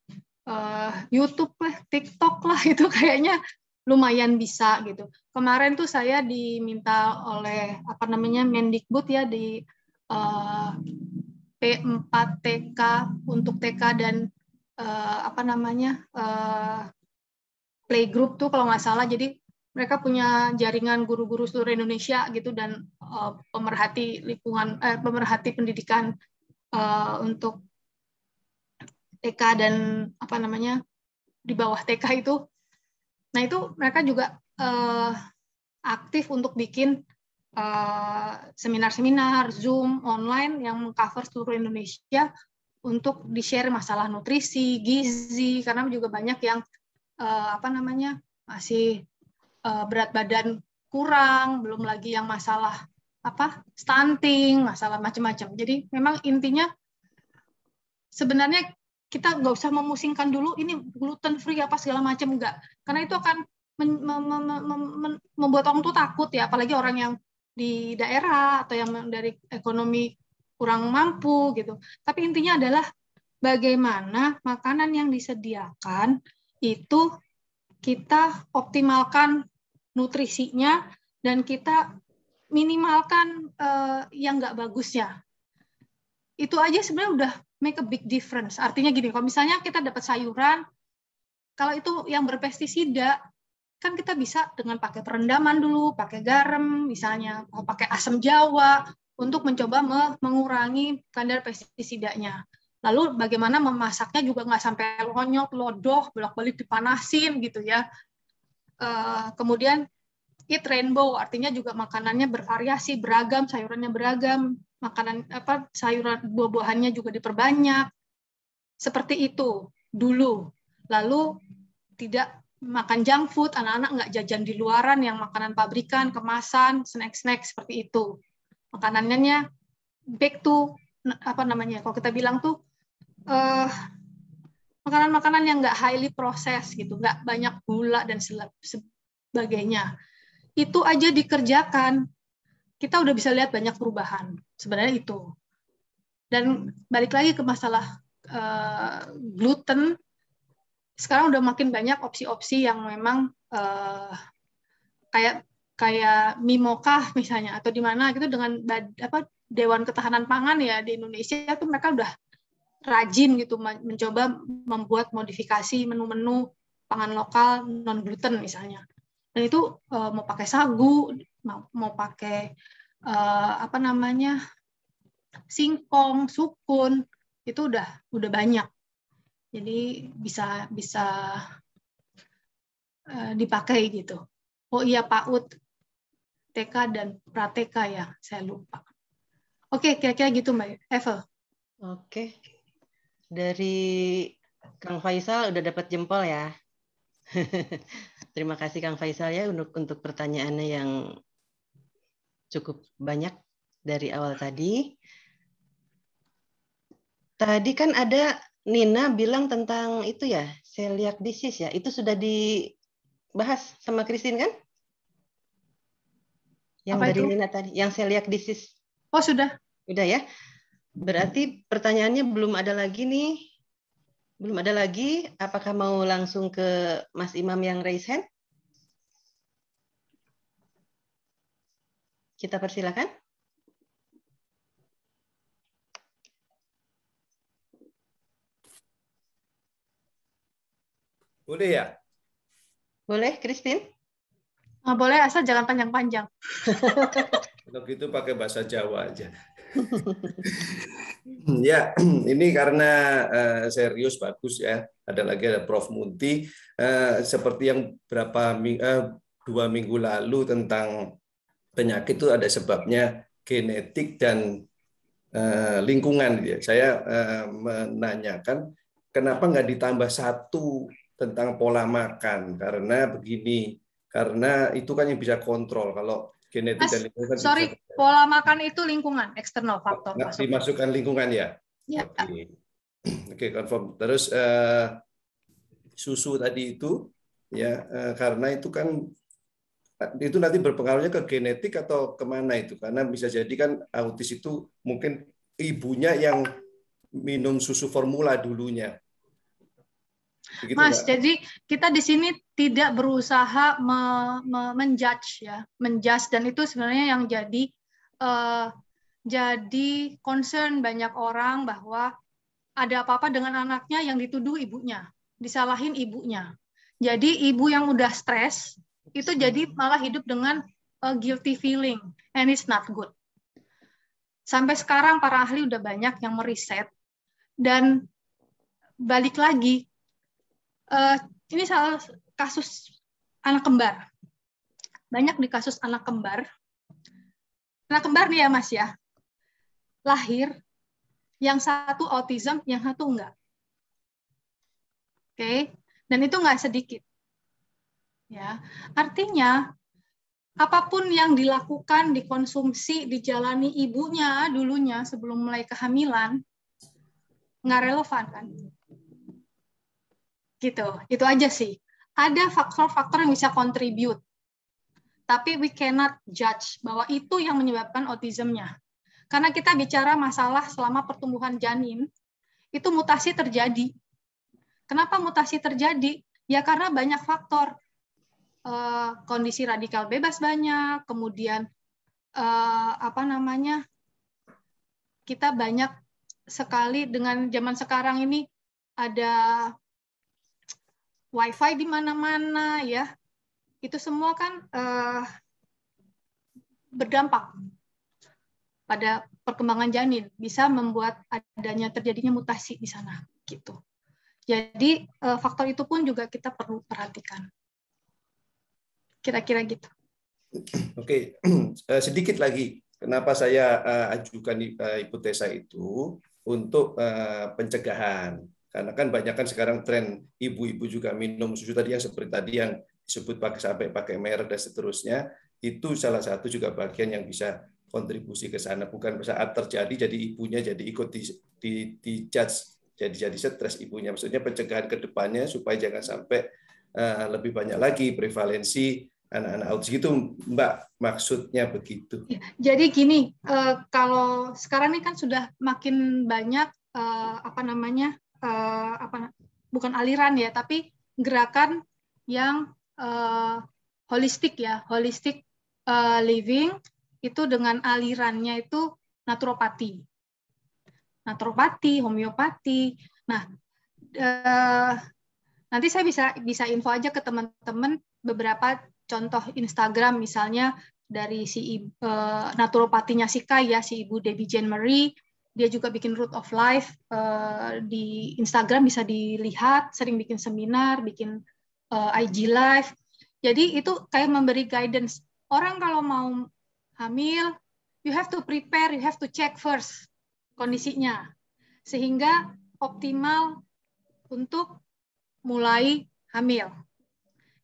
YouTube lah, TikTok lah itu kayaknya lumayan bisa gitu. Kemarin tuh saya diminta oleh Mendikbud ya di P4TK untuk TK dan playgroup tuh kalau nggak salah. Jadi mereka punya jaringan guru-guru seluruh Indonesia gitu dan pemerhati lingkungan, pemerhati pendidikan untuk TK dan di bawah TK itu. Nah itu mereka juga aktif untuk bikin seminar-seminar Zoom online yang mengcover seluruh Indonesia untuk di-share masalah nutrisi, gizi, karena juga banyak yang masih berat badan kurang, belum lagi yang masalah stunting, masalah macam-macam. Jadi memang intinya sebenarnya kita nggak usah memusingkan dulu ini gluten free apa segala macam, enggak, karena itu akan membuat orang tuh takut ya, apalagi orang yang di daerah atau yang dari ekonomi kurang mampu gitu. Tapi intinya adalah bagaimana makanan yang disediakan itu kita optimalkan nutrisinya dan kita minimalkan yang nggak bagusnya. Itu aja sebenarnya udah make a big difference. Artinya gini, kalau misalnya kita dapat sayuran, kalau itu yang berpestisida, kan kita bisa dengan pakai perendaman dulu, pakai garam misalnya, atau pakai asam jawa untuk mencoba mengurangi kadar pestisidanya. Lalu bagaimana memasaknya juga nggak sampai lonyok, lodoh, bolak-balik dipanasin gitu ya. Kemudian eat rainbow, artinya juga makanannya bervariasi, beragam, sayurannya beragam, makanan sayuran buah-buahannya juga diperbanyak. Seperti itu dulu. Lalu tidak makan junk food, anak-anak nggak jajan di luaran yang makanan pabrikan, kemasan, snack-snack seperti itu. Makanannya back to kalau kita bilang tuh makanan-makanan yang nggak highly processed gitu, nggak banyak gula dan sebagainya. Itu aja dikerjakan, kita udah bisa lihat banyak perubahan. Sebenarnya itu. Dan balik lagi ke masalah gluten, sekarang udah makin banyak opsi-opsi yang memang kayak Mimoka misalnya, atau di mana gitu dengan Dewan Ketahanan Pangan ya di Indonesia tuh mereka udah rajin gitu mencoba membuat modifikasi menu-menu pangan lokal non gluten misalnya. Dan itu mau pakai sagu, mau pakai singkong, sukun, itu udah banyak. Jadi bisa dipakai gitu. Oh iya, PAUD, TK dan Prateka ya, saya lupa. Oke, kira-kira gitu Mbak Eva. Oke. Dari Kang Faisal udah dapat jempol ya. Terima kasih Kang Faisal ya untuk pertanyaannya yang cukup banyak dari awal tadi. Tadi kan ada Nina bilang tentang itu ya, celiac disease ya. Itu sudah dibahas sama Christine kan? Yang Apa dari itu? Nina tadi, yang celiac disease. Oh, sudah. Udah ya. Berarti pertanyaannya belum ada lagi nih. Belum ada lagi. Apakah mau langsung ke Mas Imam yang raise hand? Kita persilakan. Boleh ya? Boleh, Christine? Boleh, asal jangan panjang-panjang. Kalau gitu pakai bahasa Jawa aja. Ya, ini karena serius bagus ya. Ada Prof. Munti seperti yang 2 minggu lalu tentang penyakit itu ada sebabnya genetik dan lingkungan. Saya menanyakan kenapa nggak ditambah satu tentang pola makan, karena begini, karena itu kan yang bisa kontrol. Kalau genetik dan lingkungan sorry, bisa... pola makan itu lingkungan, eksternal faktor. Dimasukkan lingkungan ya? Ya. Oke, confirm. Terus susu tadi itu ya, karena itu kan itu nanti berpengaruhnya ke genetik atau kemana itu? Karena bisa jadi kan autis itu mungkin ibunya yang minum susu formula dulunya. Begitu, Mas, Mbak. jadi kita di sini tidak berusaha menjudge ya, menjudge, dan itu sebenarnya yang jadi concern banyak orang bahwa ada apa-apa dengan anaknya yang dituduh ibunya, disalahin ibunya. Jadi ibu yang udah stres itu jadi malah hidup dengan guilty feeling, and it's not good. Sampai sekarang para ahli udah banyak yang meriset, dan balik lagi, ini salah kasus anak kembar. Banyak di kasus anak kembar. Anak kembar nih ya Mas ya, lahir, yang satu autism, yang satu enggak. Oke, dan itu enggak sedikit. Ya, artinya apapun yang dilakukan, dikonsumsi, dijalani ibunya dulunya sebelum mulai kehamilan, nggak relevan kan? Gitu, itu aja sih. Ada faktor-faktor yang bisa contribute, tapi we cannot judge bahwa itu yang menyebabkan autismnya. Karena kita bicara masalah selama pertumbuhan janin, itu mutasi terjadi. Kenapa mutasi terjadi? Ya karena banyak faktor. Kondisi radikal bebas banyak, kemudian kita banyak sekali dengan zaman sekarang ini ada wifi di mana-mana ya, itu semua kan berdampak pada perkembangan janin, bisa membuat terjadinya mutasi di sana gitu. Jadi faktor itu pun juga kita perlu perhatikan. Kira-kira gitu. Oke, sedikit lagi. Kenapa saya ajukan hipotesa itu untuk pencegahan? Karena kan banyak kan sekarang tren ibu-ibu juga minum susu tadi yang seperti tadi yang disebut sampai pakai merek dan seterusnya. Itu salah satu juga bagian yang bisa kontribusi ke sana. Bukan saat terjadi jadi ibunya jadi ikut di judge, jadi stres ibunya. Maksudnya pencegahan ke depannya supaya jangan sampai lebih banyak lagi prevalensi anak-anak autis gitu, Mbak, maksudnya begitu. Jadi gini, kalau sekarang ini kan sudah makin banyak bukan aliran ya, tapi gerakan yang holistik ya, holistic living itu dengan alirannya itu naturopati, homeopati. Nah, nanti saya bisa info aja ke teman-teman beberapa contoh Instagram, misalnya dari si naturopatinya Sika ya, si Ibu Debbie Jane Marie, dia juga bikin Root of Life di Instagram, bisa dilihat, sering bikin seminar, bikin IG Live. Jadi itu kayak memberi guidance. Orang kalau mau hamil, you have to prepare, you have to check first kondisinya, sehingga optimal untuk mulai hamil.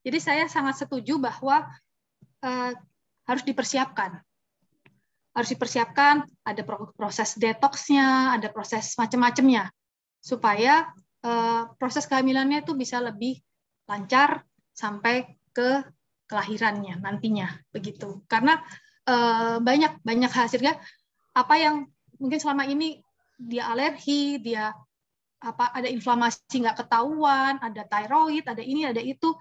Jadi saya sangat setuju bahwa harus dipersiapkan. Harus dipersiapkan, ada proses detoksnya, ada proses macam-macamnya, supaya proses kehamilannya itu bisa lebih lancar sampai ke kelahirannya nantinya, begitu. Karena banyak hasilnya, apa yang mungkin selama ini dia alergi, dia ada inflamasi nggak ketahuan, ada tiroid, ada ini, ada itu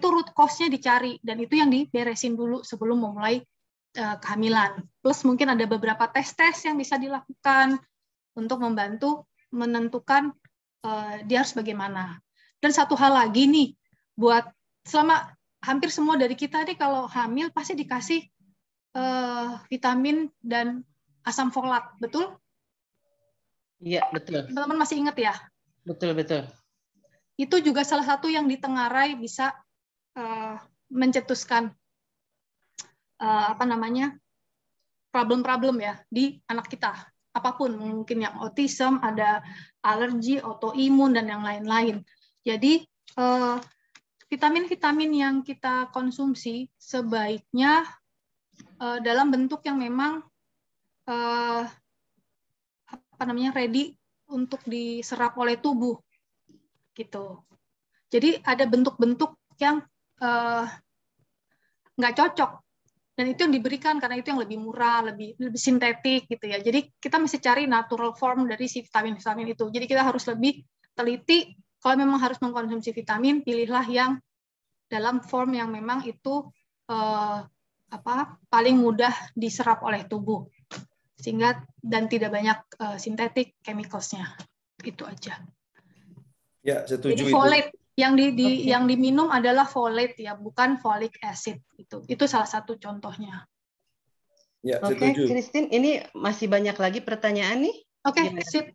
root cause-nya dicari, dan itu yang diberesin dulu sebelum memulai kehamilan. Plus mungkin ada beberapa tes yang bisa dilakukan untuk membantu menentukan dia harus bagaimana. Dan satu hal lagi nih, buat selama hampir semua dari kita nih kalau hamil pasti dikasih vitamin dan asam folat, betul? Iya, betul. Teman-teman masih ingat ya? Betul. Itu juga salah satu yang ditengarai bisa mencetuskan problem-problem ya di anak kita. Apapun, mungkin yang autism, ada alergi, autoimun, dan yang lain-lain. Jadi vitamin-vitamin yang kita konsumsi sebaiknya dalam bentuk yang memang ready untuk diserap oleh tubuh, gitu. Jadi ada bentuk-bentuk yang nggak cocok, dan itu yang diberikan karena itu yang lebih murah, lebih sintetik gitu ya. Jadi kita mesti cari natural form dari si vitamin-vitamin itu. Jadi kita harus lebih teliti Kalau memang harus mengkonsumsi vitamin, pilihlah yang dalam form yang memang itu paling mudah diserap oleh tubuh, sehingga dan tidak banyak sintetik chemicals-nya. Itu aja. Ya, setuju. Jadi folate yang Oke. yang diminum adalah folate ya, bukan folic acid. Itu salah satu contohnya. Ya, Oke, setuju. Christine, ini masih banyak lagi pertanyaan nih. Oke, Gimana? sip.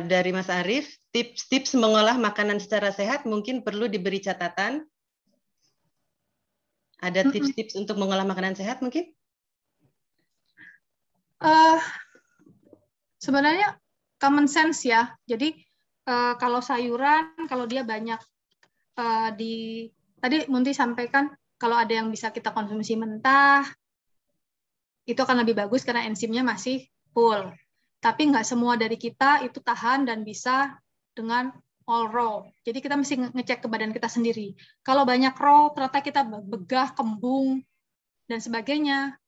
Dari Mas Arief, tips-tips mengolah makanan secara sehat mungkin perlu diberi catatan. Ada tips-tips untuk mengolah makanan sehat mungkin? Sebenarnya common sense ya. Jadi kalau sayuran, kalau dia banyak tadi Munti sampaikan kalau ada yang bisa kita konsumsi mentah, itu akan lebih bagus karena enzimnya masih full. Tapi nggak semua dari kita itu tahan dan bisa dengan all raw. Jadi kita mesti ngecek ke badan kita sendiri. Kalau banyak raw, ternyata kita begah, kembung, dan sebagainya,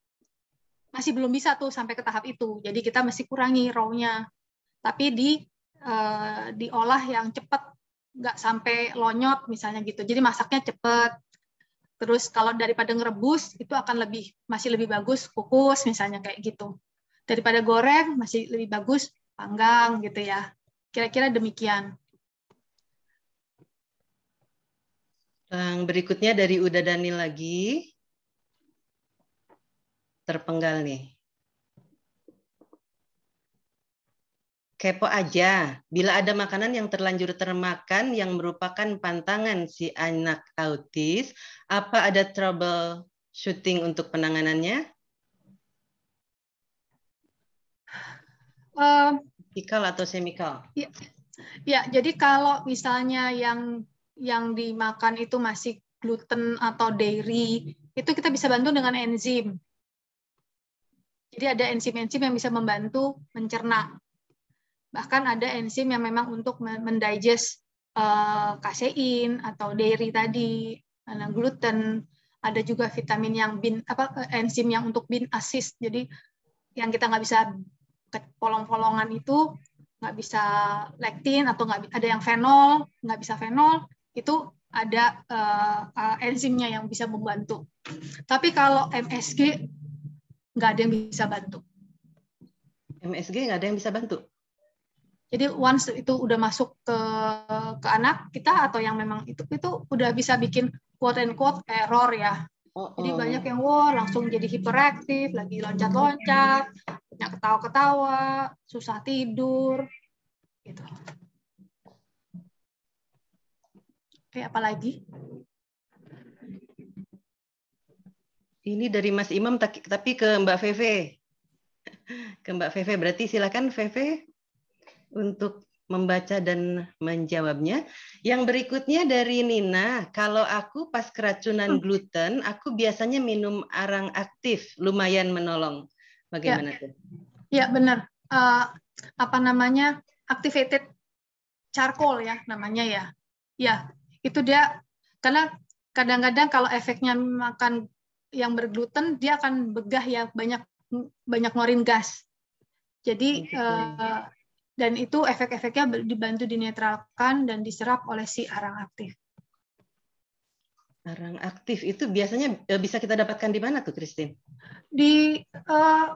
masih belum bisa tuh sampai ke tahap itu. Jadi kita mesti kurangi raw-nya. Tapi diolah yang cepat, nggak sampai lonyot misalnya gitu. Jadi masaknya cepat. Terus kalau daripada ngerebus, itu akan masih lebih bagus kukus misalnya kayak gitu. Daripada goreng, masih lebih bagus panggang gitu ya. Kira-kira demikian. Yang berikutnya dari Uda Dani lagi. Terpenggal nih. Kepo aja, bila ada makanan yang terlanjur termakan yang merupakan pantangan si anak autis, apa ada troubleshooting untuk penanganannya? Chemical atau semikal? Ya, jadi kalau misalnya yang dimakan itu masih gluten atau dairy, itu kita bisa bantu dengan enzim. Jadi ada enzim-enzim yang bisa membantu mencerna. Bahkan ada enzim yang memang untuk mendigest kasein atau dairy tadi, gluten. Ada juga vitamin yang enzim yang untuk bin assist. Jadi yang kita nggak bisa ke polong-polongan itu, nggak bisa lektin atau nggak ada yang fenol, nggak bisa fenol, itu ada enzimnya yang bisa membantu. Tapi kalau MSG nggak ada yang bisa bantu. MSG nggak ada yang bisa bantu? Jadi once itu udah masuk ke anak kita atau yang memang itu udah bisa bikin quote and quote error ya. Jadi banyak yang langsung jadi hiperaktif, lagi loncat-loncat, banyak ketawa-ketawa, susah tidur, gitu. Oke, apa lagi? Ini dari Mas Imam tapi ke Mbak Feve. Ke Mbak Feve, berarti silakan Feve untuk membaca dan menjawabnya. Yang berikutnya dari Nina, kalau aku pas keracunan gluten, aku biasanya minum arang aktif, lumayan menolong. Bagaimana tuh? Ya, benar. Apa namanya? Activated charcoal ya namanya ya. Ya, itu dia karena kadang-kadang kalau efeknya makan yang bergluten dia akan begah ya, banyak ngeluarin gas. Jadi dan itu efek-efeknya dibantu dinetralkan dan diserap oleh si arang aktif. Arang aktif itu biasanya bisa kita dapatkan di mana tuh, Christine? Di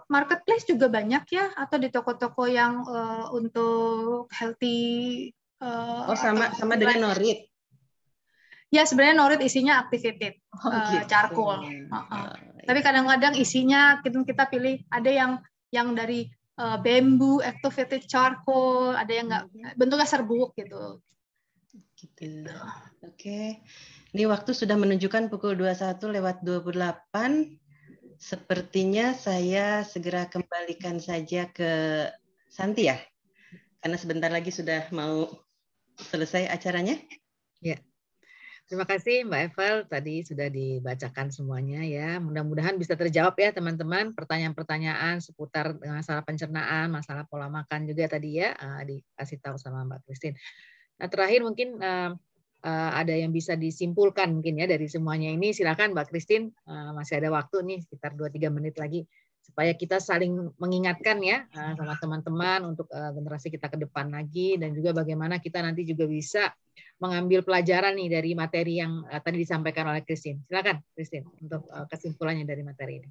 marketplace juga banyak ya, atau di toko-toko yang untuk healthy. Sama dengan Norit. Ya, sebenarnya Norit isinya activated charcoal. Tapi kadang-kadang isinya kita pilih ada yang dari bambu activated charcoal, ada yang nggak bentuknya serbuk gitu. Gitu. Oke. Ini waktu sudah menunjukkan pukul 21:28. Sepertinya saya segera kembalikan saja ke Santi ya. Karena sebentar lagi sudah mau selesai acaranya. Ya. Terima kasih Mbak Evel, tadi sudah dibacakan semuanya ya. Mudah-mudahan bisa terjawab ya teman-teman pertanyaan-pertanyaan seputar masalah pencernaan, masalah pola makan juga tadi ya dikasih tahu sama Mbak Christine. Nah terakhir mungkin ada yang bisa disimpulkan mungkin ya dari semuanya ini. Silakan Mbak Christine, masih ada waktu nih sekitar 2-3 menit lagi. supaya kita saling mengingatkan ya sama teman-teman untuk generasi kita ke depan lagi, dan juga bagaimana kita nanti juga bisa mengambil pelajaran nih dari materi yang tadi disampaikan oleh Christine. Silakan Christine untuk kesimpulannya dari materi ini.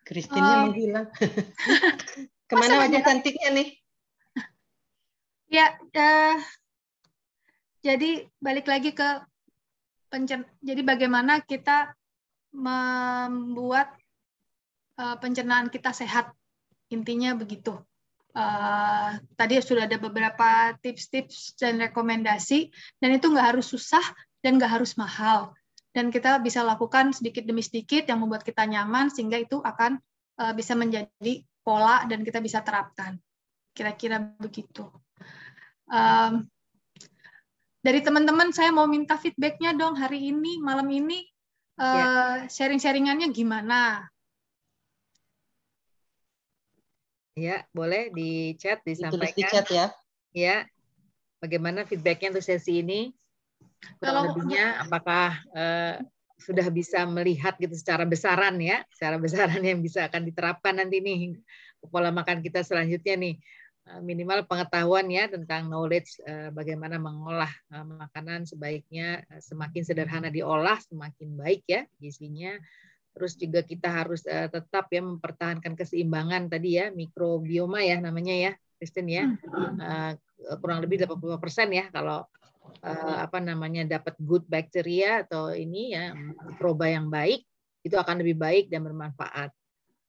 Christine-nya menghilang. Kemana wajah cantiknya nih? Ya, jadi balik lagi ke jadi bagaimana kita membuat pencernaan kita sehat, intinya begitu. Tadi sudah ada beberapa tips-tips dan rekomendasi, dan itu nggak harus susah dan nggak harus mahal, dan kita bisa lakukan sedikit demi sedikit yang membuat kita nyaman, sehingga itu akan bisa menjadi pola dan kita bisa terapkan. Kira-kira begitu. Dari teman-teman saya mau minta feedback-nya dong hari ini, malam ini. Sharing-sharingannya gimana? Ya, boleh di chat disampaikan. Ditulis di chat ya. Ya, bagaimana feedback-nya untuk sesi ini? Kurang lebihnya, apakah sudah bisa melihat gitu secara besaran ya, secara besaran yang bisa akan diterapkan nanti nih pola makan kita selanjutnya nih. Minimal pengetahuan ya tentang knowledge bagaimana mengolah makanan sebaiknya, semakin sederhana diolah semakin baik ya gizinya. Terus juga kita harus tetap ya mempertahankan keseimbangan tadi ya, mikrobioma ya namanya ya Christine ya, kurang lebih 85% ya kalau dapat good bacteria atau ini ya mikroba yang baik, itu akan lebih baik dan bermanfaat.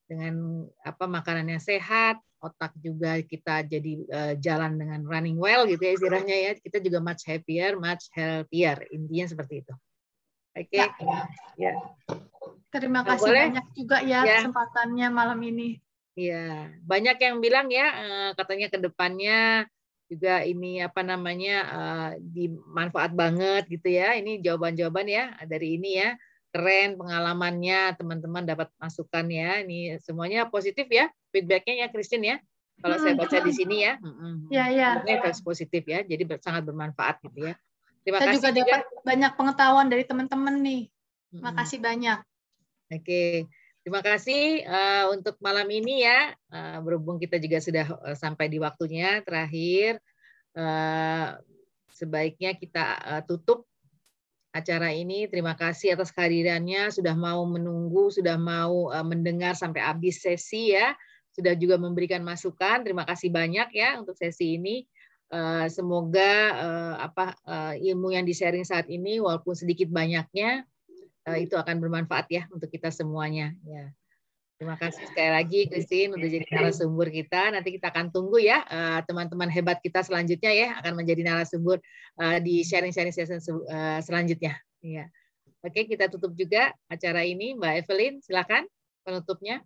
Dengan makanan yang sehat, otak juga kita jadi jalan dengan running well gitu ya istilahnya ya, kita juga much happier, much healthier, intinya seperti itu. Oke. Ya. Terima kasih banyak juga ya kesempatannya malam ini. Iya, banyak yang bilang ya katanya ke depannya juga ini dimanfaat banget gitu ya. Ini jawaban-jawaban ya dari ini ya. Keren pengalamannya, teman-teman dapat masukan ya. Ini semuanya positif ya feedbacknya ya Christine ya. Kalau saya baca di sini ya. Iya. Positif ya. Jadi sangat bermanfaat gitu ya. Terima kasih juga dapat banyak pengetahuan dari teman-teman nih. Makasih banyak. Oke. Terima kasih untuk malam ini ya. Berhubung kita juga sudah sampai di waktunya terakhir. Sebaiknya kita tutup acara ini. Terima kasih atas kehadirannya, sudah mau menunggu, sudah mau mendengar sampai habis sesi ya, sudah juga memberikan masukan. Terima kasih banyak ya untuk sesi ini. Semoga ilmu yang di-sharing saat ini walaupun sedikit banyaknya itu akan bermanfaat ya untuk kita semuanya. Ya. Terima kasih sekali lagi Christine untuk jadi narasumber kita. Nanti kita akan tunggu ya teman-teman hebat kita selanjutnya ya akan menjadi narasumber di sharing-sharing session selanjutnya. Ya. Oke, kita tutup juga acara ini. Mbak Evelyn, silakan penutupnya.